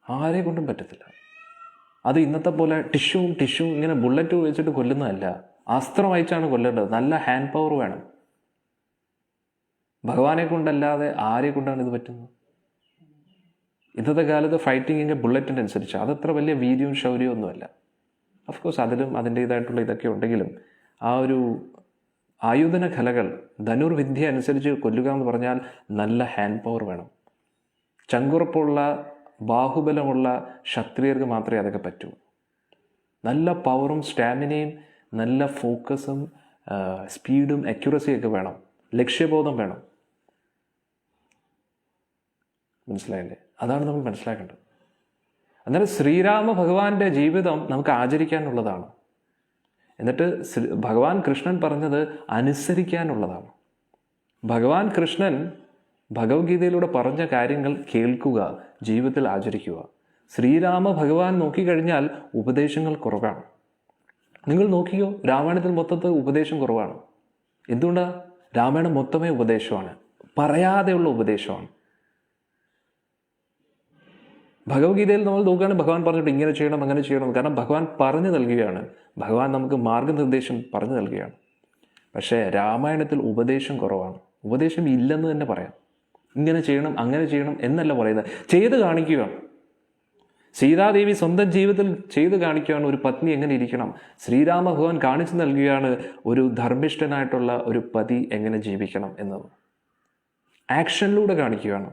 [SPEAKER 1] ആരെ കൊണ്ടും പറ്റത്തില്ല. അത് ഇന്നത്തെ പോലെ ടിഷ്യൂ ഇങ്ങനെ ബുള്ളറ്റ് വെച്ചിട്ട് കൊല്ലുന്നതല്ല, അസ്ത്രം അയച്ചാണ് കൊല്ലേണ്ടത്. നല്ല ഹാൻഡ് പവർ വേണം. ഭഗവാനെ കൊണ്ടല്ലാതെ ആരെ കൊണ്ടാണ് ഇത് പറ്റുന്നത്? ഇന്നത്തെ കാലത്ത് ഫൈറ്റിങ്ങിൻ്റെ ബുള്ളറ്റിൻ്റെ അനുസരിച്ച് അതത്ര വലിയ വീര്യവും ശൗര്യവും ഒന്നുമല്ല. അഫ്കോഴ്സ് അതിലും അതിൻ്റേതായിട്ടുള്ള ഇതൊക്കെ ഉണ്ടെങ്കിലും ആ ഒരു ആയുധന കലകൾ, ധനുർവിദ്യ അനുസരിച്ച് കൊല്ലുക എന്ന് പറഞ്ഞാൽ നല്ല ഹാൻഡ് പവർ വേണം. ചങ്കുറപ്പുള്ള ബാഹുബലമുള്ള ക്ഷത്രിയർക്ക് മാത്രമേ അതൊക്കെ പറ്റൂ. നല്ല പവറും സ്റ്റാമിനയും നല്ല ഫോക്കസും സ്പീഡും അക്യുറസിയൊക്കെ വേണം, ലക്ഷ്യബോധം വേണം. മനസ്സിലായില്ലേ? അതാണ് നമ്മൾ മനസ്സിലാക്കേണ്ടത്. അന്നേരം ശ്രീരാമ ഭഗവാന്റെ ജീവിതം നമുക്ക് ആചരിക്കാനുള്ളതാണ്. എന്നിട്ട് ഭഗവാൻ കൃഷ്ണൻ പറഞ്ഞത് അനുസരിക്കാനുള്ളതാണ്. ഭഗവാൻ കൃഷ്ണൻ ഭഗവത്ഗീതയിലൂടെ പറഞ്ഞ കാര്യങ്ങൾ കേൾക്കുക, ജീവിതത്തിൽ ആചരിക്കുക. ശ്രീരാമ ഭഗവാൻ നോക്കിക്കഴിഞ്ഞാൽ ഉപദേശങ്ങൾ കുറവാണ്. നിങ്ങൾ നോക്കിയോ, രാമായണത്തിൽ മൊത്തത്തിൽ ഉപദേശം കുറവാണ്. എന്തുകൊണ്ടാണ്? രാമായണം മൊത്തമേ ഉപദേശമാണ്, പറയാതെയുള്ള ഉപദേശമാണ്. ഭഗവത്ഗീതയിൽ നമ്മൾ നോക്കുകയാണെങ്കിൽ ഭഗവാൻ പറഞ്ഞിട്ട് ഇങ്ങനെ ചെയ്യണം അങ്ങനെ ചെയ്യണം, കാരണം ഭഗവാൻ പറഞ്ഞു നൽകുകയാണ്, ഭഗവാൻ നമുക്ക് മാർഗനിർദ്ദേശം പറഞ്ഞു നൽകുകയാണ്. പക്ഷേ രാമായണത്തിൽ ഉപദേശം കുറവാണ്. ഉപദേശം ഇല്ലെന്ന് തന്നെ പറയാം. ഇങ്ങനെ ചെയ്യണം അങ്ങനെ ചെയ്യണം എന്നല്ല പറയുന്നത്, ചെയ്ത് കാണിക്കുകയാണ്. സീതാദേവി സ്വന്തം ജീവിതത്തിൽ ചെയ്ത് കാണിക്കുകയാണ് ഒരു പത്നി എങ്ങനെ ഇരിക്കണം. ശ്രീരാമ ഭഗവാൻ കാണിച്ചു നൽകുകയാണ് ഒരു ധർമ്മിഷ്ഠനായിട്ടുള്ള ഒരു പതി എങ്ങനെ ജീവിക്കണം എന്നത്. ആക്ഷനിലൂടെ കാണിക്കുകയാണ്,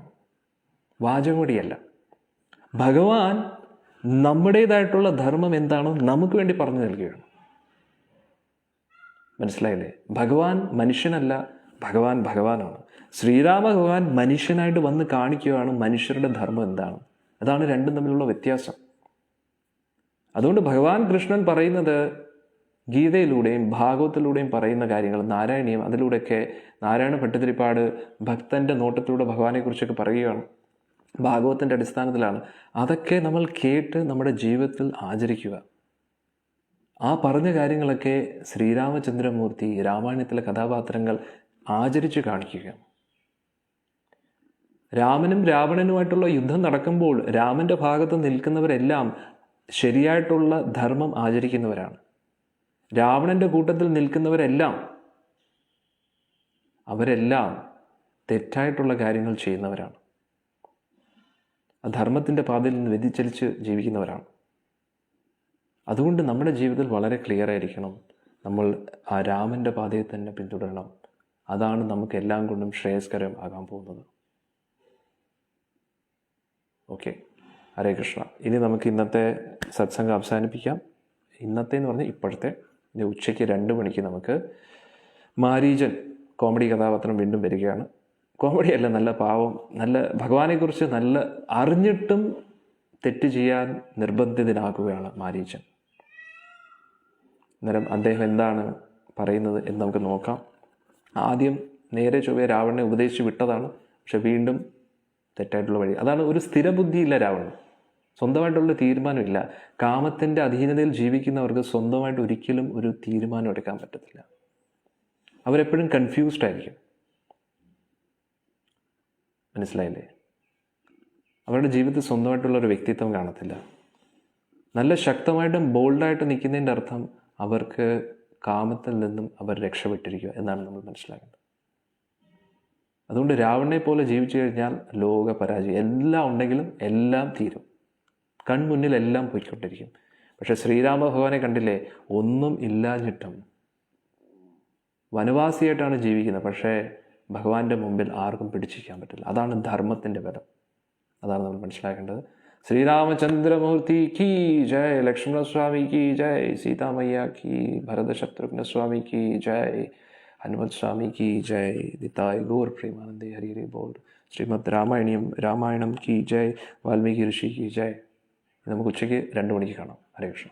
[SPEAKER 1] വാചകം കൂടിയല്ല. ഭഗവാൻ നമ്മുടേതായിട്ടുള്ള ധർമ്മം എന്താണോ നമുക്ക് വേണ്ടി പറഞ്ഞു നൽകുകയാണ്. മനസ്സിലായില്ലേ? ഭഗവാൻ മനുഷ്യനല്ല, ഭഗവാൻ ഭഗവാനാണ്. ശ്രീരാമ ഭഗവാൻ മനുഷ്യനായിട്ട് വന്ന് കാണിക്കുകയാണ് മനുഷ്യരുടെ ധർമ്മം എന്താണ്. അതാണ് രണ്ടും തമ്മിലുള്ള വ്യത്യാസം. അതുകൊണ്ട് ഭഗവാൻ കൃഷ്ണൻ പറയുന്നത് ഗീതയിലൂടെയും ഭാഗവത്തിലൂടെയും പറയുന്ന കാര്യങ്ങൾ, നാരായണീയം, അതിലൂടെയൊക്കെ നാരായണ ഭട്ടതിരിപ്പാട് ഭക്തൻ്റെ നോട്ടത്തിലൂടെ ഭഗവാനെക്കുറിച്ചൊക്കെ പറയുകയാണ്. ഭാഗവത്തിൻ്റെ അടിസ്ഥാനത്തിലാണ്. അതൊക്കെ നമ്മൾ കേട്ട് നമ്മുടെ ജീവിതത്തിൽ ആചരിക്കുക. ആ പറഞ്ഞ കാര്യങ്ങളൊക്കെ ശ്രീരാമചന്ദ്രമൂർത്തി, രാമായണത്തിലെ കഥാപാത്രങ്ങൾ ആചരിച്ച് കാണിക്കുക. രാമനും രാവണനുമായിട്ടുള്ള യുദ്ധം നടക്കുമ്പോൾ രാമൻ്റെ ഭാഗത്ത് നിൽക്കുന്നവരെല്ലാം ശരിയായിട്ടുള്ള ധർമ്മം ആചരിക്കുന്നവരാണ്. രാവണൻ്റെ കൂട്ടത്തിൽ നിൽക്കുന്നവരെല്ലാം അവരെല്ലാം തെറ്റായിട്ടുള്ള കാര്യങ്ങൾ ചെയ്യുന്നവരാണ്. ധർമ്മത്തിൻ്റെ പാതയിൽ നിന്ന് വ്യതിചലിച്ച് ജീവിക്കുന്നവരാണ്. അതുകൊണ്ട് നമ്മുടെ ജീവിതത്തിൽ വളരെ ക്ലിയർ ആയിരിക്കണം, നമ്മൾ ആ രാമൻ്റെ പാതയെ തന്നെ പിന്തുടരണം. അതാണ് നമുക്ക് എല്ലാം കൊണ്ടും ശ്രേയസ്കരം ആകാൻ പോകുന്നത്. ഓക്കെ, ഹരേ കൃഷ്ണ. ഇനി നമുക്ക് ഇന്നത്തെ സത്സംഗം അവസാനിപ്പിക്കാം. ഇന്നത്തെ എന്ന് പറഞ്ഞാൽ ഇപ്പോഴത്തെ. ഇനി ഉച്ചയ്ക്ക് 2 മണിക്ക് നമുക്ക് മാരീചൻ കോമഡി കഥാപാത്രം വീണ്ടും വരികയാണ്. കോമഡി അല്ല, നല്ല പാവം, നല്ല ഭഗവാനെക്കുറിച്ച് നല്ല അറിഞ്ഞിട്ടും തെറ്റ് ചെയ്യാൻ നിർബന്ധിതനാക്കുകയാണ് മാരീചൻ. അന്നേരം അദ്ദേഹം എന്താണ് പറയുന്നത് എന്ന് നമുക്ക് നോക്കാം. ആദ്യം നേരെ ചൊവ്വേ രാവണനെ ഉപദേശിച്ച് വിട്ടതാണ്, പക്ഷെ വീണ്ടും തെറ്റായിട്ടുള്ള വഴി. അതാണ് ഒരു സ്ഥിരബുദ്ധിയില്ല രാവണൻ, സ്വന്തമായിട്ടുള്ള തീരുമാനമില്ല. കാമത്തിൻ്റെ അധീനതയിൽ ജീവിക്കുന്നവർക്ക് സ്വന്തമായിട്ട് ഒരിക്കലും ഒരു തീരുമാനം എടുക്കാൻ പറ്റത്തില്ല. അവരെപ്പോഴും കൺഫ്യൂസ്ഡ് ആയിരിക്കും. മനസ്സിലായില്ലേ? അവരുടെ ജീവിതത്തിൽ സ്വന്തമായിട്ടുള്ള ഒരു വ്യക്തിത്വം കാണത്തില്ല. നല്ല ശക്തമായിട്ടും ബോൾഡായിട്ട് നിൽക്കുന്നതിൻ്റെ അർത്ഥം അവർക്ക് കാമത്തിൽ നിന്നും അവർ രക്ഷപ്പെട്ടിരിക്കുക എന്നാണ് നമ്മൾ മനസ്സിലാക്കേണ്ടത്. അതുകൊണ്ട് രാവണനെ പോലെ ജീവിച്ചു കഴിഞ്ഞാൽ ലോക പരാജയം. എല്ലാം ഉണ്ടെങ്കിലും എല്ലാം തീരും, കൺമുന്നിൽ എല്ലാം പോയിക്കൊണ്ടിരിക്കും. പക്ഷെ ശ്രീരാമ ഭഗവാനെ കണ്ടില്ലേ, ഒന്നും ഇല്ലാഞ്ഞിട്ടും വനവാസിയായിട്ടാണ് ജീവിക്കുന്നത്, പക്ഷേ ഭഗവാന്റെ മുമ്പിൽ ആർക്കും പിടിച്ചിരിക്കാൻ പറ്റില്ല. അതാണ് ധർമ്മത്തിൻ്റെ ബലം. അതാണ് നമ്മൾ മനസ്സിലാക്കേണ്ടത്. ശ്രീരാമചന്ദ്രമൂർത്തി കി ജയ്, ലക്ഷ്മണസ്വാമി കി ജയ്, സീതാമയ്യ കി, ഭരതശത്രുഘ്ന സ്വാമി കി ജയ്, ഹനുമത് സ്വാമി കി ജയ്, നിതായ് ഗൗർ പ്രേമാനന്ദേ ഹരി ഹരി ബോൾ. ശ്രീമദ് രാമായണം കി ജയ്, വാൽമീകി ഋഷി കി ജയ്. നമുക്ക് ഉച്ചയ്ക്ക് 2 മണിക്ക് കാണാം. ഹരേ കൃഷ്ണ.